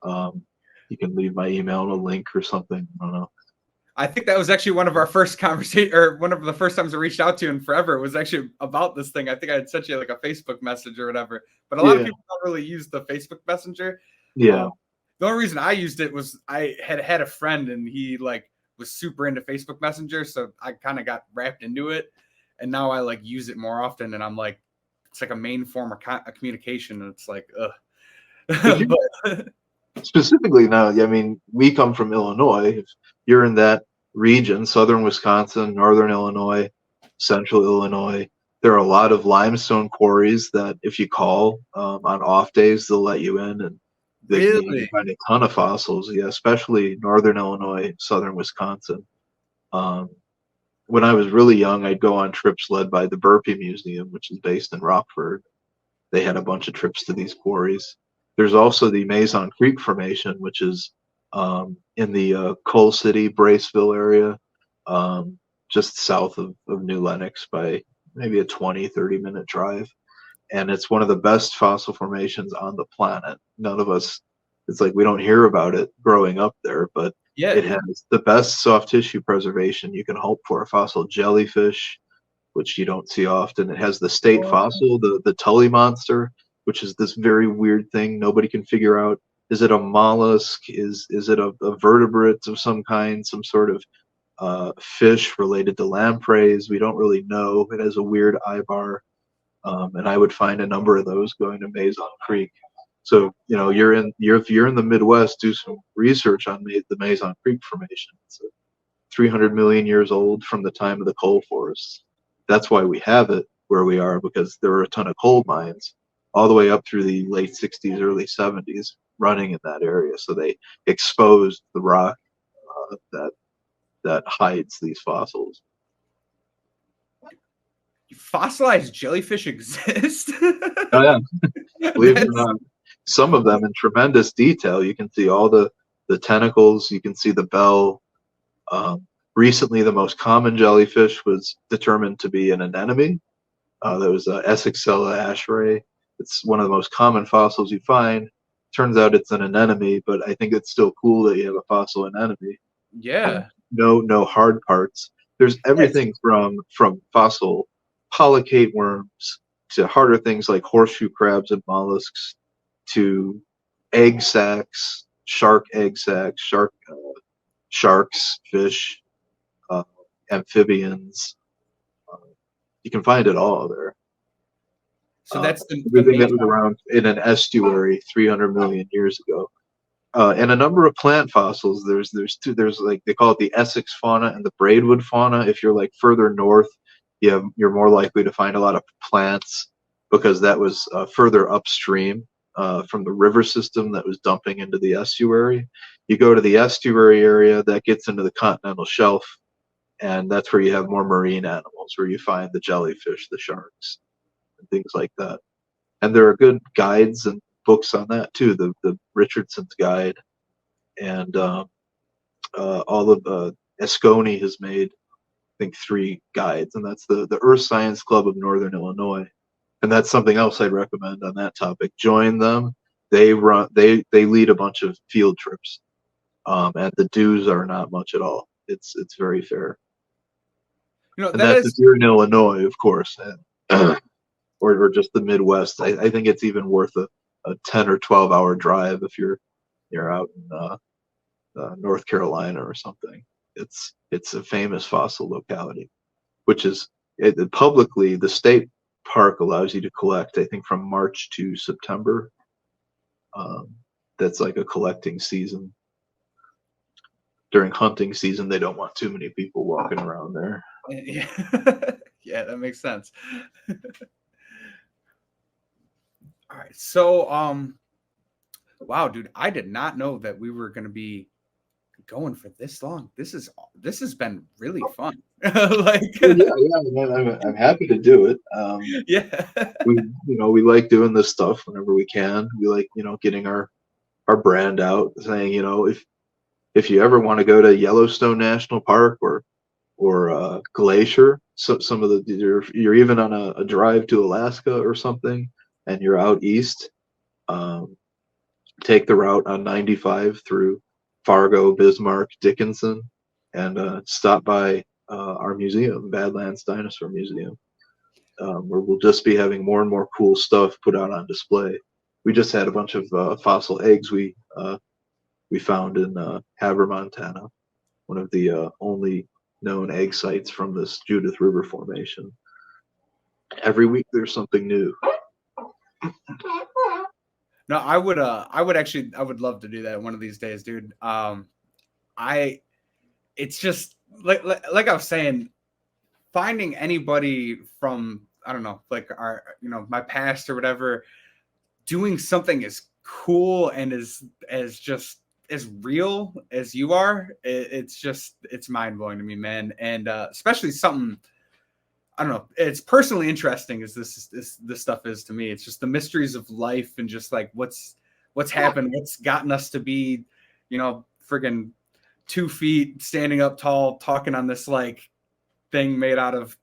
You can leave my email in a link or something. I don't know. I think that was actually one of our first conversation, or one of the first times I reached out to you in forever was actually about this thing. I think I had sent you like a Facebook message or whatever, but a lot of Yeah, people don't really use the Facebook Messenger. yeah. The only reason I used it was I had a friend and he like was super into Facebook Messenger, so I kind of got wrapped into it, and now I like use it more often, and I'm like, it's like a main form of communication, and it's like, If you but specifically now, I mean, we come from Illinois. If you're in that region, southern Wisconsin, northern Illinois, central Illinois, there are a lot of limestone quarries that if you call on off days, they'll let you in, and you can really, find a ton of fossils. Yeah, especially northern Illinois, southern Wisconsin. Um, when I was really young, I'd go on trips led by the Burpee Museum, which is based in Rockford. They had a bunch of trips to these quarries. There's also the Maison Creek Formation, which is in the Coal City, Braceville area, um, just south of New Lenox by maybe a 20-30 minute drive. And it's one of the best fossil formations on the planet. None of us, it's like we don't hear about it growing up there, but yeah, it has the best soft tissue preservation you can hope for. Fossil jellyfish, which you don't see often. It has the state fossil, the Tully monster, which is this very weird thing nobody can figure out. Is it a mollusk? Is it a vertebrate of some kind? Some sort of fish related to lampreys? We don't really know. It has a weird eye bar, and I would find a number of those going to Maison Creek. So if you're in the Midwest, do some research on the Maison Creek Formation. It's 300 million years old from the time of the coal forests. That's why we have it where we are, because there were a ton of coal mines all the way up through the late 60s, early 70s running in that area. So they exposed the rock that hides these fossils. fossilized jellyfish exist. Oh yeah, believe it or That's not, some of them in tremendous detail. You can see all the tentacles. You can see the bell. Um, Recently, the most common jellyfish was determined to be an anemone. That was Essexella ashray. It's one of the most common fossils you find. Turns out it's an anemone, but I think it's still cool that you have a fossil anemone. yeah. No hard parts. There's Yes. everything from fossil polycate worms to harder things like horseshoe crabs and mollusks to egg sacs, shark egg sacs, sharks, fish, uh, amphibians. Uh, you can find it all there. So that's the Everything that main. was around in an estuary 300 million years ago. And a number of plant fossils. There's like they call it the Essex fauna and the Braidwood fauna. If you're like further north, you're more likely to find a lot of plants because that was further upstream from the river system that was dumping into the estuary. You go to the estuary area that gets into the continental shelf, and that's where you have more marine animals, where you find the jellyfish, the sharks, and things like that. And there are good guides and books on that too. The Richardson's Guide and all of Asconi has made, I think, 3 guides, and that's the Earth Science Club of Northern Illinois. And that's something else I'd recommend on that topic. Join them. They lead a bunch of field trips, and the dues are not much at all. It's very fair. And that that's is if you're in Illinois, of course, and, or just the Midwest. I think it's even worth a 10 or 12 hour drive if you're out in North Carolina or something. It's a famous fossil locality, which is publicly, the state park allows you to collect, I think, from March to September. That's like a collecting season. During hunting season, they don't want too many people walking around there. Yeah, yeah, that makes sense. All right, so wow, dude, I did not know that we were going to be going for this long. This has been really fun. Like, yeah, I'm happy to do it. Yeah, we like doing this stuff whenever we can. We like getting our brand out, saying if you ever want to go to Yellowstone National Park or Glacier, so some of you're even on a drive to Alaska or something, and you're out east, take the route on 95 through Fargo, Bismarck, Dickinson, and stop by our museum, Badlands Dinosaur Museum, where we'll just be having more and more cool stuff put out on display. We just had a bunch of fossil eggs we found in Havre, Montana, one of the only known egg sites from this Judith River Formation. Every week there's something new. No, I would love to do that one of these days, dude. It's just like I was saying, finding anybody from, I don't know, like our, my past or whatever, doing something as cool and as just as real as you are, it's mind blowing to me, man. And especially something, I don't know, it's personally interesting as this stuff is to me. It's just the mysteries of life and just like what's happened, what's gotten us to be, friggin' 2 feet standing up tall, talking on this like thing made out of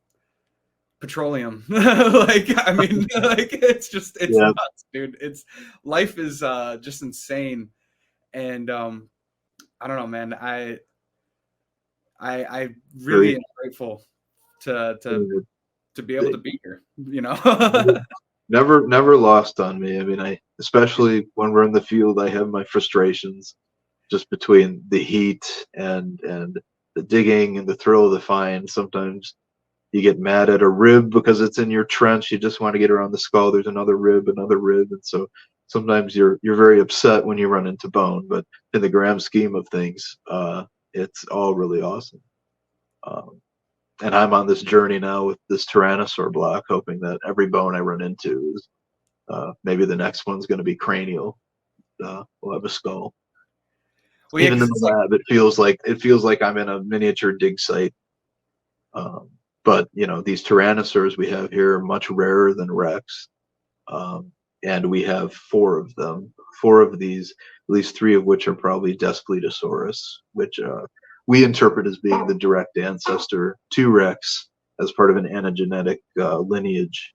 petroleum. Like, I mean, like it's nuts, dude. Life is just insane. And I don't know, man. I really am grateful to be able to be here, Never lost on me. I mean, especially when we're in the field, I have my frustrations just between the heat and the digging and the thrill of the find. Sometimes you get mad at a rib because it's in your trench. You just want to get around the skull. There's another rib. And so sometimes you're very upset when you run into bone. But in the grand scheme of things, it's all really awesome. And I'm on this journey now with this Tyrannosaur block, hoping that every bone I run into is maybe the next one's going to be cranial. We'll have a skull. Well, even in the lab, it feels like I'm in a miniature dig site. But these Tyrannosaurs we have here are much rarer than Rex, and we have 4 of them. 4 of these, at least 3 of which are probably Despletosaurus, which we interpret as being the direct ancestor to Rex as part of an anagenetic lineage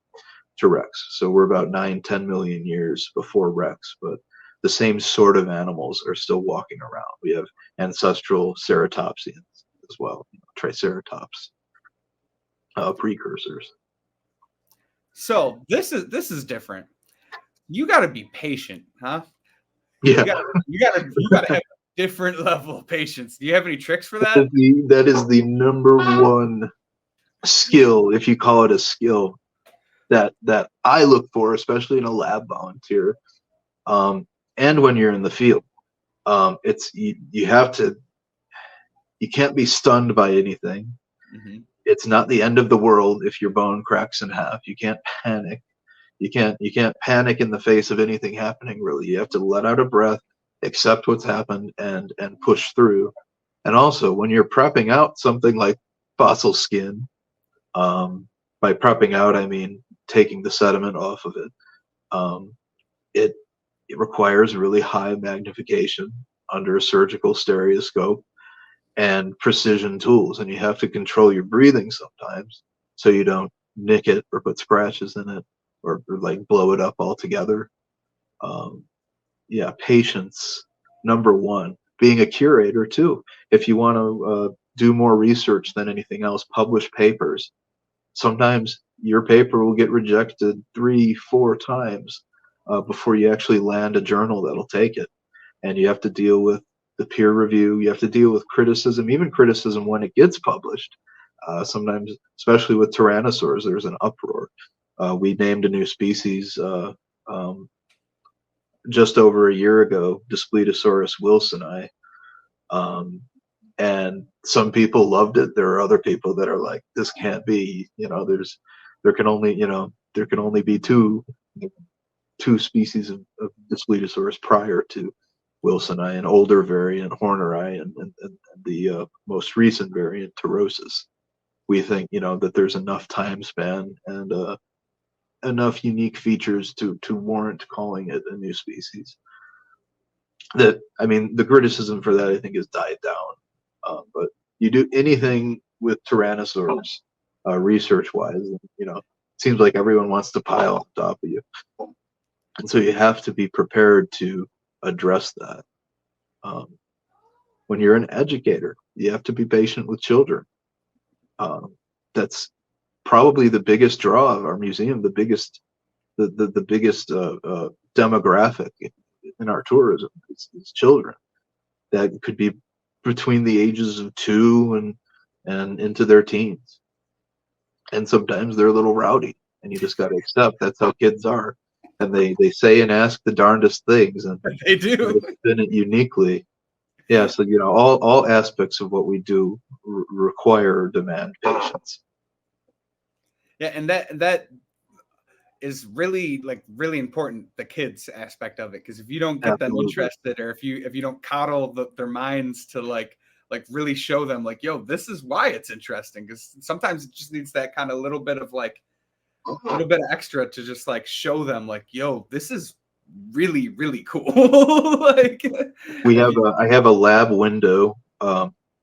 to Rex. So we're about 9-10 million years before Rex, but the same sort of animals are still walking around. We have ancestral ceratopsians as well, Triceratops precursors. So this is different. You got to be patient, huh? Yeah, you got to have a different level of patience. Do you have any tricks for that? That is the number one skill, if you call it a skill, that I look for, especially in a lab volunteer, and when you're in the field. It's you have to. You can't be stunned by anything. Mm-hmm. It's not the end of the world if your bone cracks in half. You can't panic. You can't panic in the face of anything happening, really. You have to let out a breath, accept what's happened, and push through. And also, when you're prepping out something like fossil skin, by prepping out, I mean taking the sediment off of it. It requires really high magnification under a surgical stereoscope, and precision tools, and you have to control your breathing sometimes so you don't nick it or put scratches in it, or like blow it up altogether. Um, yeah, patience, number one. Being a curator too. If you want to do more research than anything else, publish papers. Sometimes your paper will get rejected 3, 4 times before you actually land a journal that'll take it. And you have to deal with the peer review. You have to deal with criticism, even criticism when it gets published. Sometimes, especially with tyrannosaurs, there's an uproar. We named a new species um, just over a year ago, Daspletosaurus wilsoni. And some people loved it. There are other people that are like, this can't be, there can only be two species of Daspletosaurus prior to wilsoni, an older variant, Horneri, and the most recent variant, Pterosis. We think, that there's enough time span and enough unique features to warrant calling it a new species. The criticism for that, I think, has died down. But you do anything with tyrannosaurs, research-wise, it seems like everyone wants to pile on top of you. And so you have to be prepared to address that. When you're an educator, you have to be patient with children. That's probably the biggest draw of our museum, the biggest demographic in our tourism is children. That could be between the ages of 2 and into their teens. And sometimes they're a little rowdy, and you just got to accept that's how kids are. And they say and ask the darndest things, and They do. spin it uniquely. Yeah, so all aspects of what we do require or demand patience. Yeah, and that is really really important, the kids aspect of it, because if you don't get them interested, or if you don't coddle their minds to like really show them like, yo, this is why it's interesting, because sometimes it just needs that kind of little bit of extra to just like show them like, yo, this is really really cool. Like I have a lab window.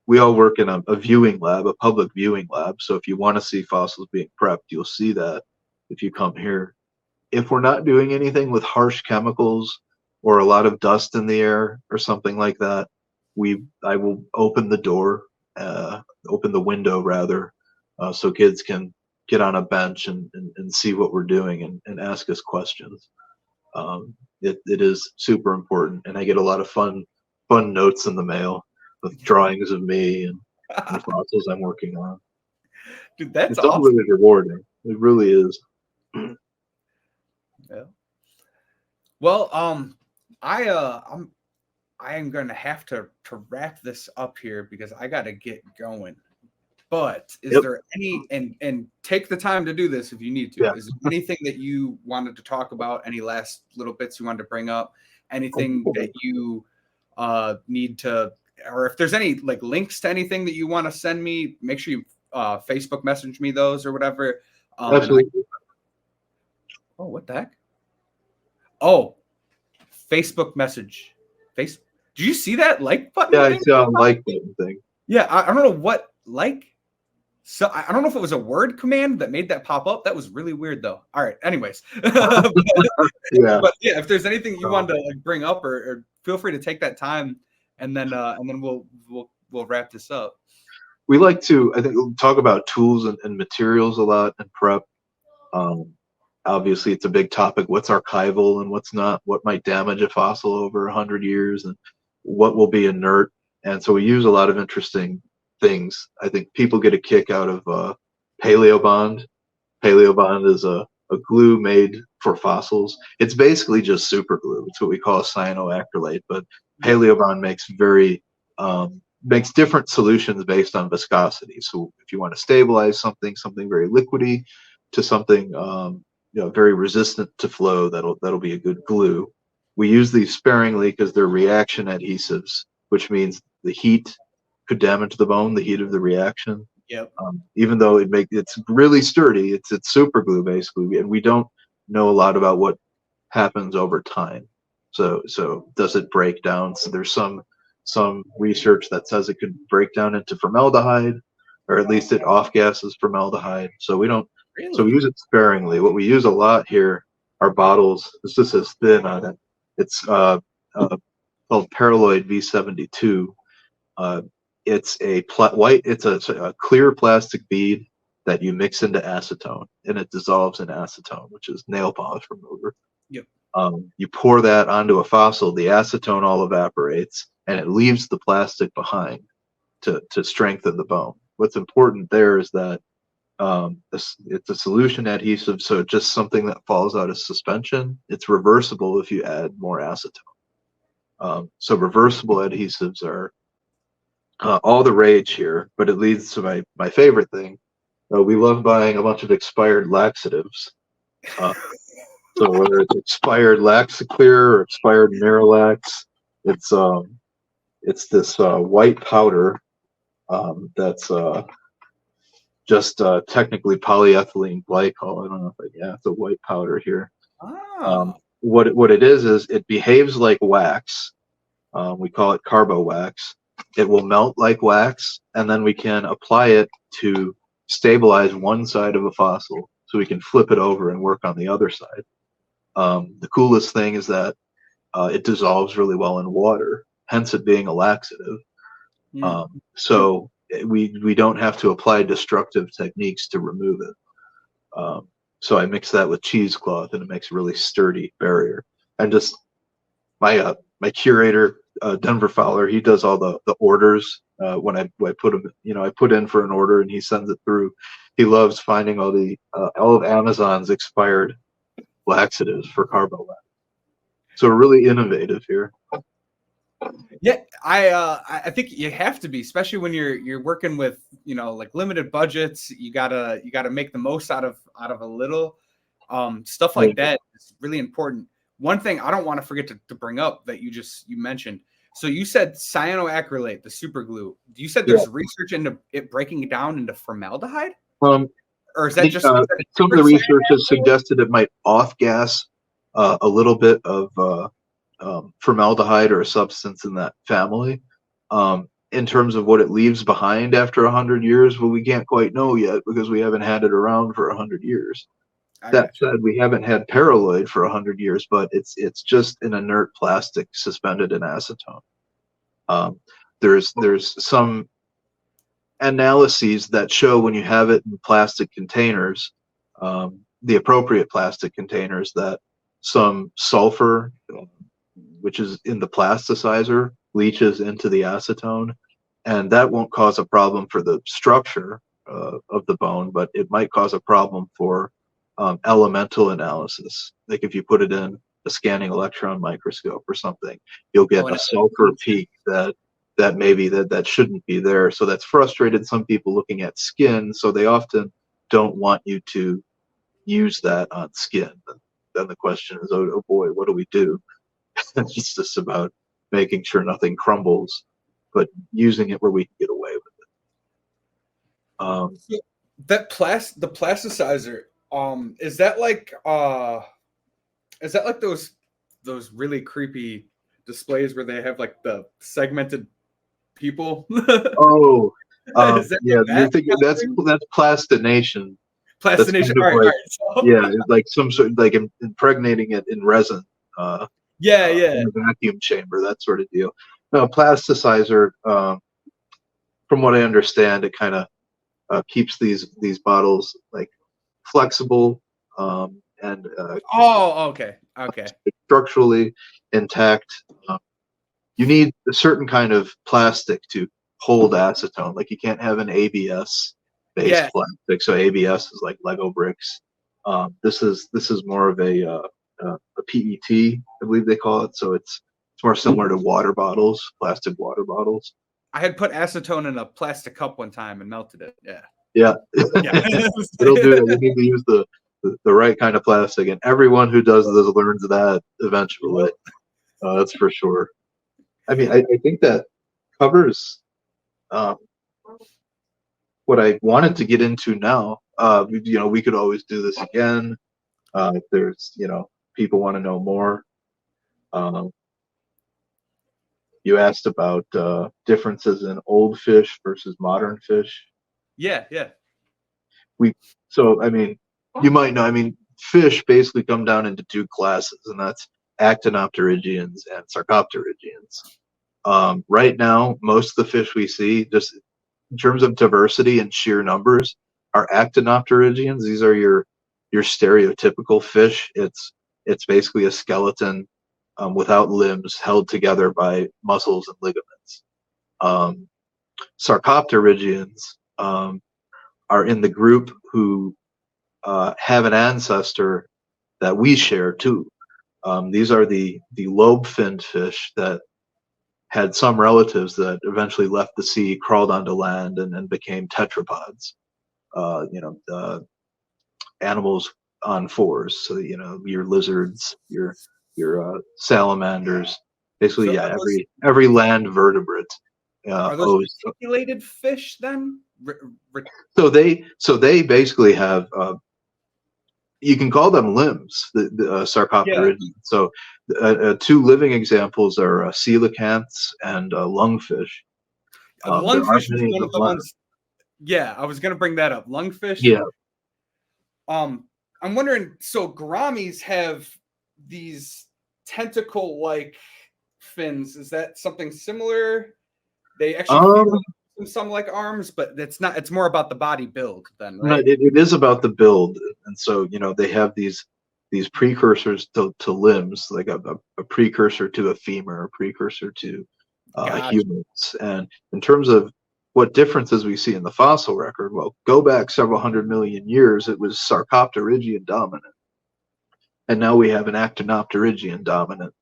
We all work in a viewing lab, a public viewing lab. So if you want to see fossils being prepped, you'll see that if you come here. If we're not doing anything with harsh chemicals or a lot of dust in the air or something like that, I will open the door, open the window rather, so kids can get on a bench and see what we're doing and ask us questions. It is super important, and I get a lot of fun notes in the mail with drawings of me and the fossils I'm working on. Dude, that's it's awesome. all really rewarding. It really is. Yeah. Well, I am gonna have to wrap this up here because I gotta get going. But is there any, and take the time to do this if you need to. Yeah. Is there anything that you wanted to talk about? Any last little bits you wanted to bring up? Anything that you need to, or if there's any like links to anything that you want to send me, make sure you Facebook message me those or whatever. Absolutely. Oh, what the heck? Oh, Facebook message. Did you see that like button? Yeah, I saw a like button thing. Yeah, I don't know what like. So I don't know if it was a word command that made that pop up. That was really weird, though. All right. Anyways, but yeah, if there's anything you wanted to like bring up, or feel free to take that time, and then we'll wrap this up. We like to, I think, talk about tools and materials a lot and prep. Obviously, it's a big topic. What's archival and what's not? What might damage a fossil over 100 years, and what will be inert? And so we use a lot of interesting things. I think people get a kick out of PaleoBond. PaleoBond is a glue made for fossils. It's basically just super glue. It's what we call a cyanoacrylate, but PaleoBond makes different solutions based on viscosity. So if you want to stabilize something very liquidy, to something very resistant to flow, that'll be a good glue. We use these sparingly because they're reaction adhesives, which means the heat could damage the bone, the heat of the reaction. Yep. Even though it's really sturdy, it's super glue basically, and we don't know a lot about what happens over time. So does it break down? So there's some some research that says it could break down into formaldehyde, or at least it off gases formaldehyde. So we don't. So we Really? use it sparingly. What we use a lot here are bottles. This just says thin on it. It's called Paraloid V72. It's a white. It's a clear plastic bead that you mix into acetone, and it dissolves in acetone, which is nail polish remover. Yep. You pour that onto a fossil, the acetone all evaporates, and it leaves the plastic behind to strengthen the bone. What's important there is that it's a solution adhesive, so it's just something that falls out of suspension. It's reversible if you add more acetone. So reversible adhesives are all the rage here, but it leads to my favorite thing. We love buying a bunch of expired laxatives. So whether it's expired Laxaclear or expired Miralax, it's this white powder that's just technically polyethylene glycol. I don't know if it's a white powder here. What it is it behaves like wax. We call it carbo wax. It will melt like wax, and then we can apply it to stabilize one side of a fossil, so we can flip it over and work on the other side. The coolest thing is that it dissolves really well in water, hence it being a laxative. So we don't have to apply destructive techniques to remove it. So I mix that with cheesecloth, and it makes a really sturdy barrier. And just my curator, Denver Fowler, he does all the orders when I put them. I put in for an order, and he sends it through. He loves finding all of Amazon's expired laxatives for carbo wax. So we're really innovative here. Yeah, I think you have to be, especially when you're working with like limited budgets. You gotta make the most out of a little. Stuff like that is really important. One thing I don't want to forget to bring up that you mentioned. So you said cyanoacrylate, the super glue. You said there's research into it breaking it down into formaldehyde? Or is that just some of the research has suggested it might off gas a little bit of formaldehyde or a substance in that family. In terms of what it leaves behind after 100 years, well, we can't quite know yet because we haven't had it around for 100 years. That said, we haven't had paraloid for 100 years, but it's just an inert plastic suspended in acetone. There's some analyses that show when you have it in plastic containers, the appropriate plastic containers, that some sulfur, which is in the plasticizer, leaches into the acetone, and that won't cause a problem for the structure of the bone, but it might cause a problem for elemental analysis. Like if you put it in a scanning electron microscope or something, you'll get a sulfur peak that maybe that shouldn't be there. So that's frustrated some people looking at skin, so they often don't want you to use that on skin. Then the question is, oh boy, what do we do? It's just about making sure nothing crumbles, but using it where we can get away with it. The plasticizer, is that like those really creepy displays where they have like the segmented people? Oh, yeah, you're thinking that's plastination. Plastination. Kind of all right. Yeah, like some sort of like impregnating it in resin. In a vacuum chamber, that sort of deal. No, plasticizer. From what I understand, it kind of keeps these bottles like flexible and okay, structurally intact. You need a certain kind of plastic to hold acetone. Like you can't have an ABS based plastic. So ABS is like Lego bricks. This is more of a PET, I believe they call it. So it's more similar to water bottles, plastic water bottles. I had put acetone in a plastic cup one time and melted it. Yeah. It'll do it. You need to use the right kind of plastic, and everyone who does this learns that eventually. That's for sure. I mean, I think that covers what I wanted to get into now. We could always do this again. If there's, people want to know more. You asked about differences in old fish versus modern fish. Yeah, yeah. So I mean, you might know. I mean, fish basically come down into two classes, and that's actinopterygians and sarcopterygians. Right now, most of the fish we see, just in terms of diversity and sheer numbers, are actinopterygians. These are your stereotypical fish. It's basically a skeleton without limbs, held together by muscles and ligaments. Um, Sarcopterygians are in the group who have an ancestor that we share too. These are the lobe-finned fish that had some relatives that eventually left the sea, crawled onto land, and became tetrapods. Animals on fours. So your lizards, your salamanders. Basically, So yeah, every land vertebrate are those owes. articulated fish then? So they basically have. You can call them limbs, the sarcopterygians. Yeah. So two living examples are coelacanths and lungfish. Lungfish is one of the ones. Yeah, I was gonna bring that up. Lungfish. Yeah. I'm wondering. So gouramis have these tentacle-like fins. Is that something similar? They actually feel some like arms, but it's not. It's more about the body build then, right? No, it is about the build, and so they have these precursors to limbs, like a precursor to a femur, a precursor to humans. And in terms of what differences we see in the fossil record, well, go back several 100 million years, it was Sarcopterygian dominant, and now we have an Actinopterygian dominant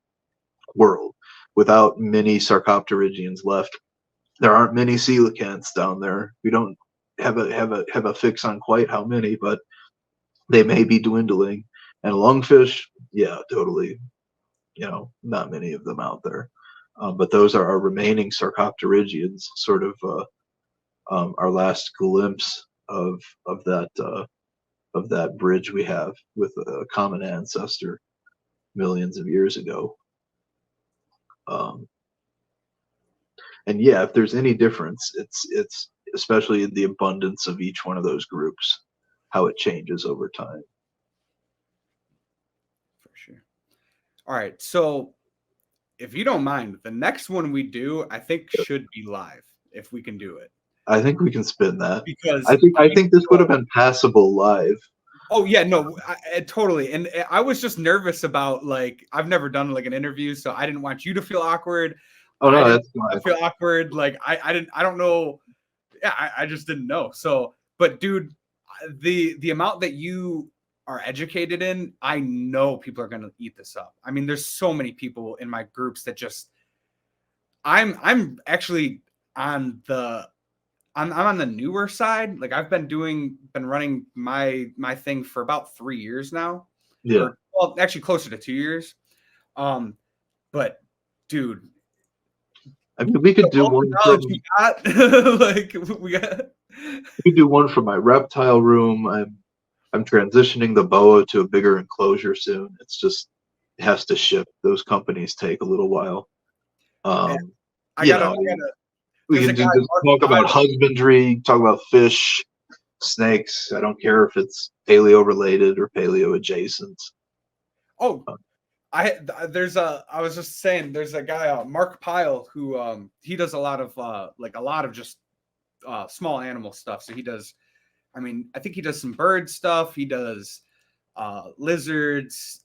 world without many Sarcopterygians left. There aren't many coelacanths down there. We don't have a fix on quite how many, but they may be dwindling. And lungfish, yeah, totally. Not many of them out there. But those are our remaining Sarcopterygians, sort of our last glimpse of that bridge we have with a common ancestor millions of years ago. And yeah, if there's any difference, it's especially in the abundance of each one of those groups, how it changes over time. For sure. All right, so if you don't mind, the next one we do, I think should be live if we can do it. I think we can spin that because I think this would have been passable live. Oh yeah, no, totally. And I was just nervous about I've never done an interview, so I didn't want you to feel awkward. Oh no, that's fine. I feel awkward. I don't know. Yeah, I just didn't know. So, but dude, the amount that you are educated in, I know people are going to eat this up. I mean, there's so many people in my groups that just, I'm actually on the, I'm on the newer side. I've been running my thing for about 3 years now. Yeah. Well, actually closer to 2 years. But dude, I mean, we could do one. We could do one for my reptile room. I'm transitioning the boa to a bigger enclosure soon. It's just, it has to ship. Those companies take a little while. We can just talk about husbandry, talk about fish, snakes. I don't care if it's paleo related or paleo adjacent. Oh, I was just saying, there's a guy, Mark Pyle, who he does a lot of just small animal stuff. So he does, I mean, I think he does some bird stuff. He does lizards,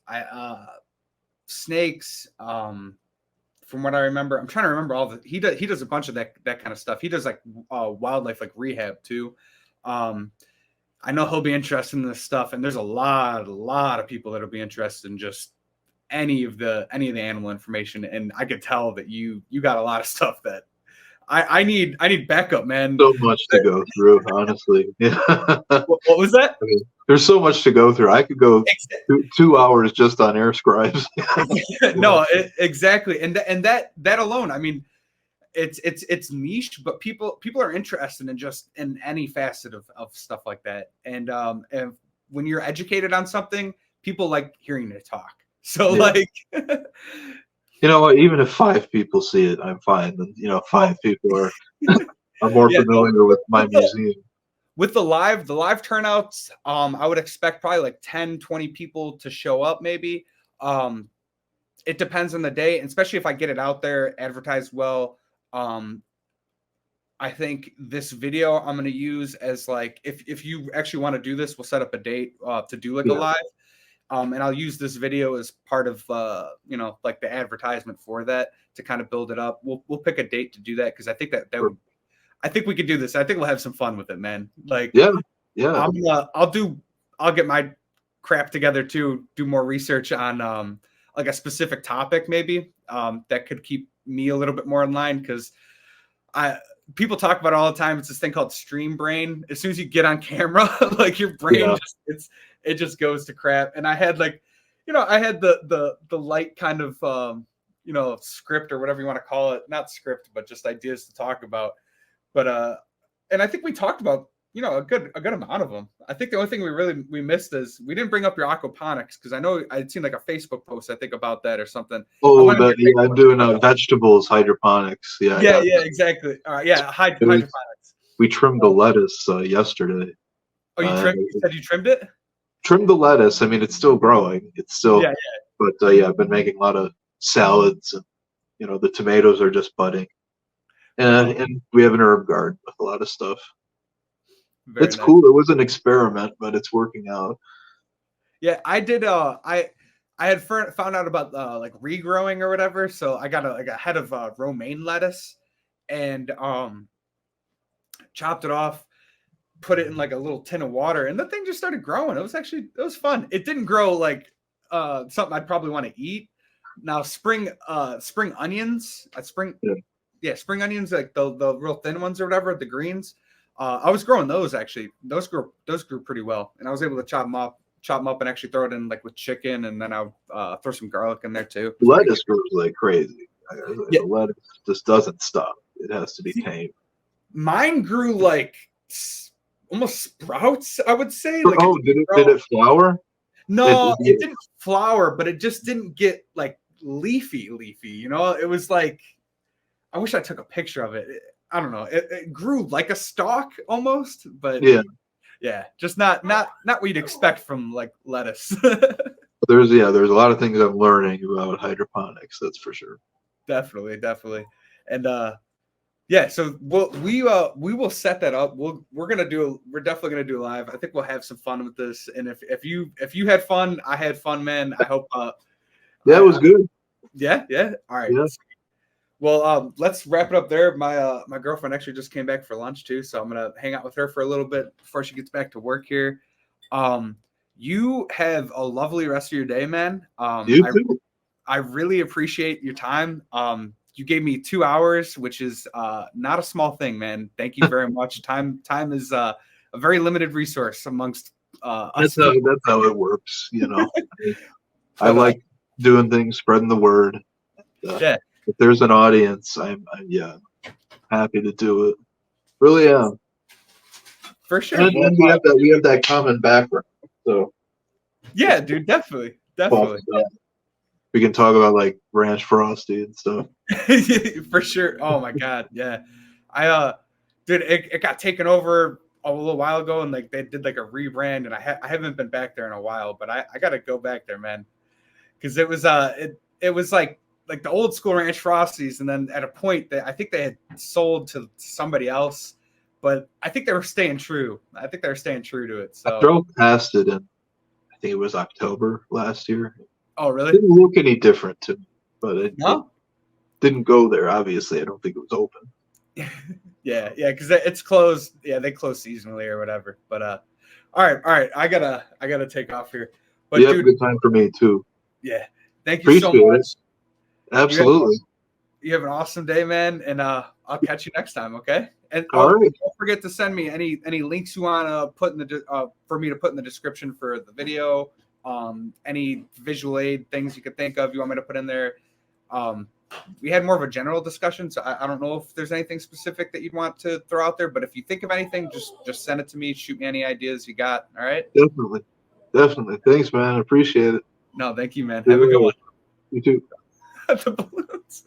snakes. From what I remember, I'm trying to remember all he does a bunch of that kind of stuff. He does wildlife rehab too. I know he'll be interested in this stuff, and there's a lot of people that'll be interested in just any of the animal information. And I could tell that you got a lot of stuff that I need backup, man. So much to go through, honestly. Yeah. What was that? I mean, there's so much to go through. I could go 2 hours just on air scribes. No, exactly. And that alone, I mean, it's niche, but people are interested in any facet of stuff like that. And when you're educated on something, people like hearing you talk. So You know what? Even if 5 people see it, I'm fine. You know, 5 people are more Yeah, no, familiar with my museum. with the live turnouts, I would expect probably like 10, 20 people to show up maybe. It depends on the day, and especially if I get it out there, advertised well. I think this video I'm going to use as like, if you actually want to do this, we'll set up a date to do like a Yeah. live. And I'll use this video as part of you know, like the advertisement for that to kind of build it up. We'll pick a date to do that because I think that would, I think we could do this. I think we'll have some fun with it, man. Like, Yeah. Yeah. I'll get my crap together too, do more research on like a specific topic maybe that could keep me a little bit more in line, because people talk about it all the time. It's this thing called stream brain. As soon as you get on camera, like your brain it just goes to crap. And I had like, you know, I had the light kind of you know, script or whatever you want to call it, not script, but just ideas to talk about. But and I think we talked about, you know, a good amount of them. I think the only thing we missed is we didn't bring up your aquaponics, because I know I'd seen like a Facebook post I think about that or something. Oh, yeah, I'm doing vegetables hydroponics. Yeah. Yeah, exactly. All right, yeah, hydroponics. We trimmed the lettuce yesterday. Oh, you said you trimmed it? Trimmed the lettuce. I mean, it's still growing. It's still, yeah. But yeah, I've been making a lot of salads, and you know, the tomatoes are just budding, and we have an herb garden with a lot of stuff. It's nice. Cool. It was an experiment, but it's working out. Yeah, I did. I had found out about like regrowing or whatever, so I got a head of romaine lettuce and chopped it off, put it in like a little tin of water, and the thing just started growing. It was fun. It didn't grow like something I'd probably want to eat. Now spring onions, spring onions, like the real thin ones or whatever, the greens. I was growing those actually. Those grew pretty well, and I was able to chop them up and actually throw it in like with chicken, and then I'll throw some garlic in there too. Lettuce grows like crazy. The lettuce just doesn't stop. It has to be tamed. Mine grew like almost sprouts, I would say. Like, did it flower? No, it didn't flower, but it just didn't get like leafy. You know, it was like, I wish I took a picture of it. I don't know. It grew like a stalk almost, but yeah, just not what you'd expect from like lettuce. There's a lot of things I'm learning about hydroponics. That's for sure. Definitely. And yeah, so we will set that up. We're definitely gonna do a live. I think we'll have some fun with this. And if you had fun, I had fun, man. I hope. Yeah, it was good. Yeah. All right. Yeah. Well, let's wrap it up there. My girlfriend actually just came back for lunch too, so I'm gonna hang out with her for a little bit before she gets back to work here. You have a lovely rest of your day, man. You too. I really appreciate your time. You gave me 2 hours, which is not a small thing, man. Thank you very much. Time is a very limited resource amongst us. That's how it works, you know. I like doing things, spreading the word. If there's an audience, I'm happy to do it. Really am. For sure. And we have that common background. So yeah, dude, definitely. We can talk about like Ranch Frosty and stuff. For sure. Oh my God. Yeah. Dude, it got taken over a little while ago, and like they did like a rebrand, and I haven't been back there in a while, but I gotta go back there, man. Cause it was like the old school Ranch Frosties, and then at a point that I think they had sold to somebody else, but I think they were staying true. to it. So I drove past it, and I think it was October last year. Oh, really? It didn't look any different to me, but it didn't go there. Obviously, I don't think it was open. yeah, because it's closed. Yeah, they close seasonally or whatever. But all right. I gotta take off here. But dude, good time for me too. Yeah, thank you so much. Absolutely. You have an awesome day, man, and I'll catch you next time. Okay. And all right. Don't forget to send me any links you want to put in the for me to put in the description for the video. Any visual aid things you could think of you want me to put in there. We had more of a general discussion, so I don't know if there's anything specific that you'd want to throw out there, but if you think of anything, just send it to me. Shoot me any ideas you got. All right. Definitely. Thanks, man. I appreciate it. No, thank you, man. Have a good one. You too. the balloons.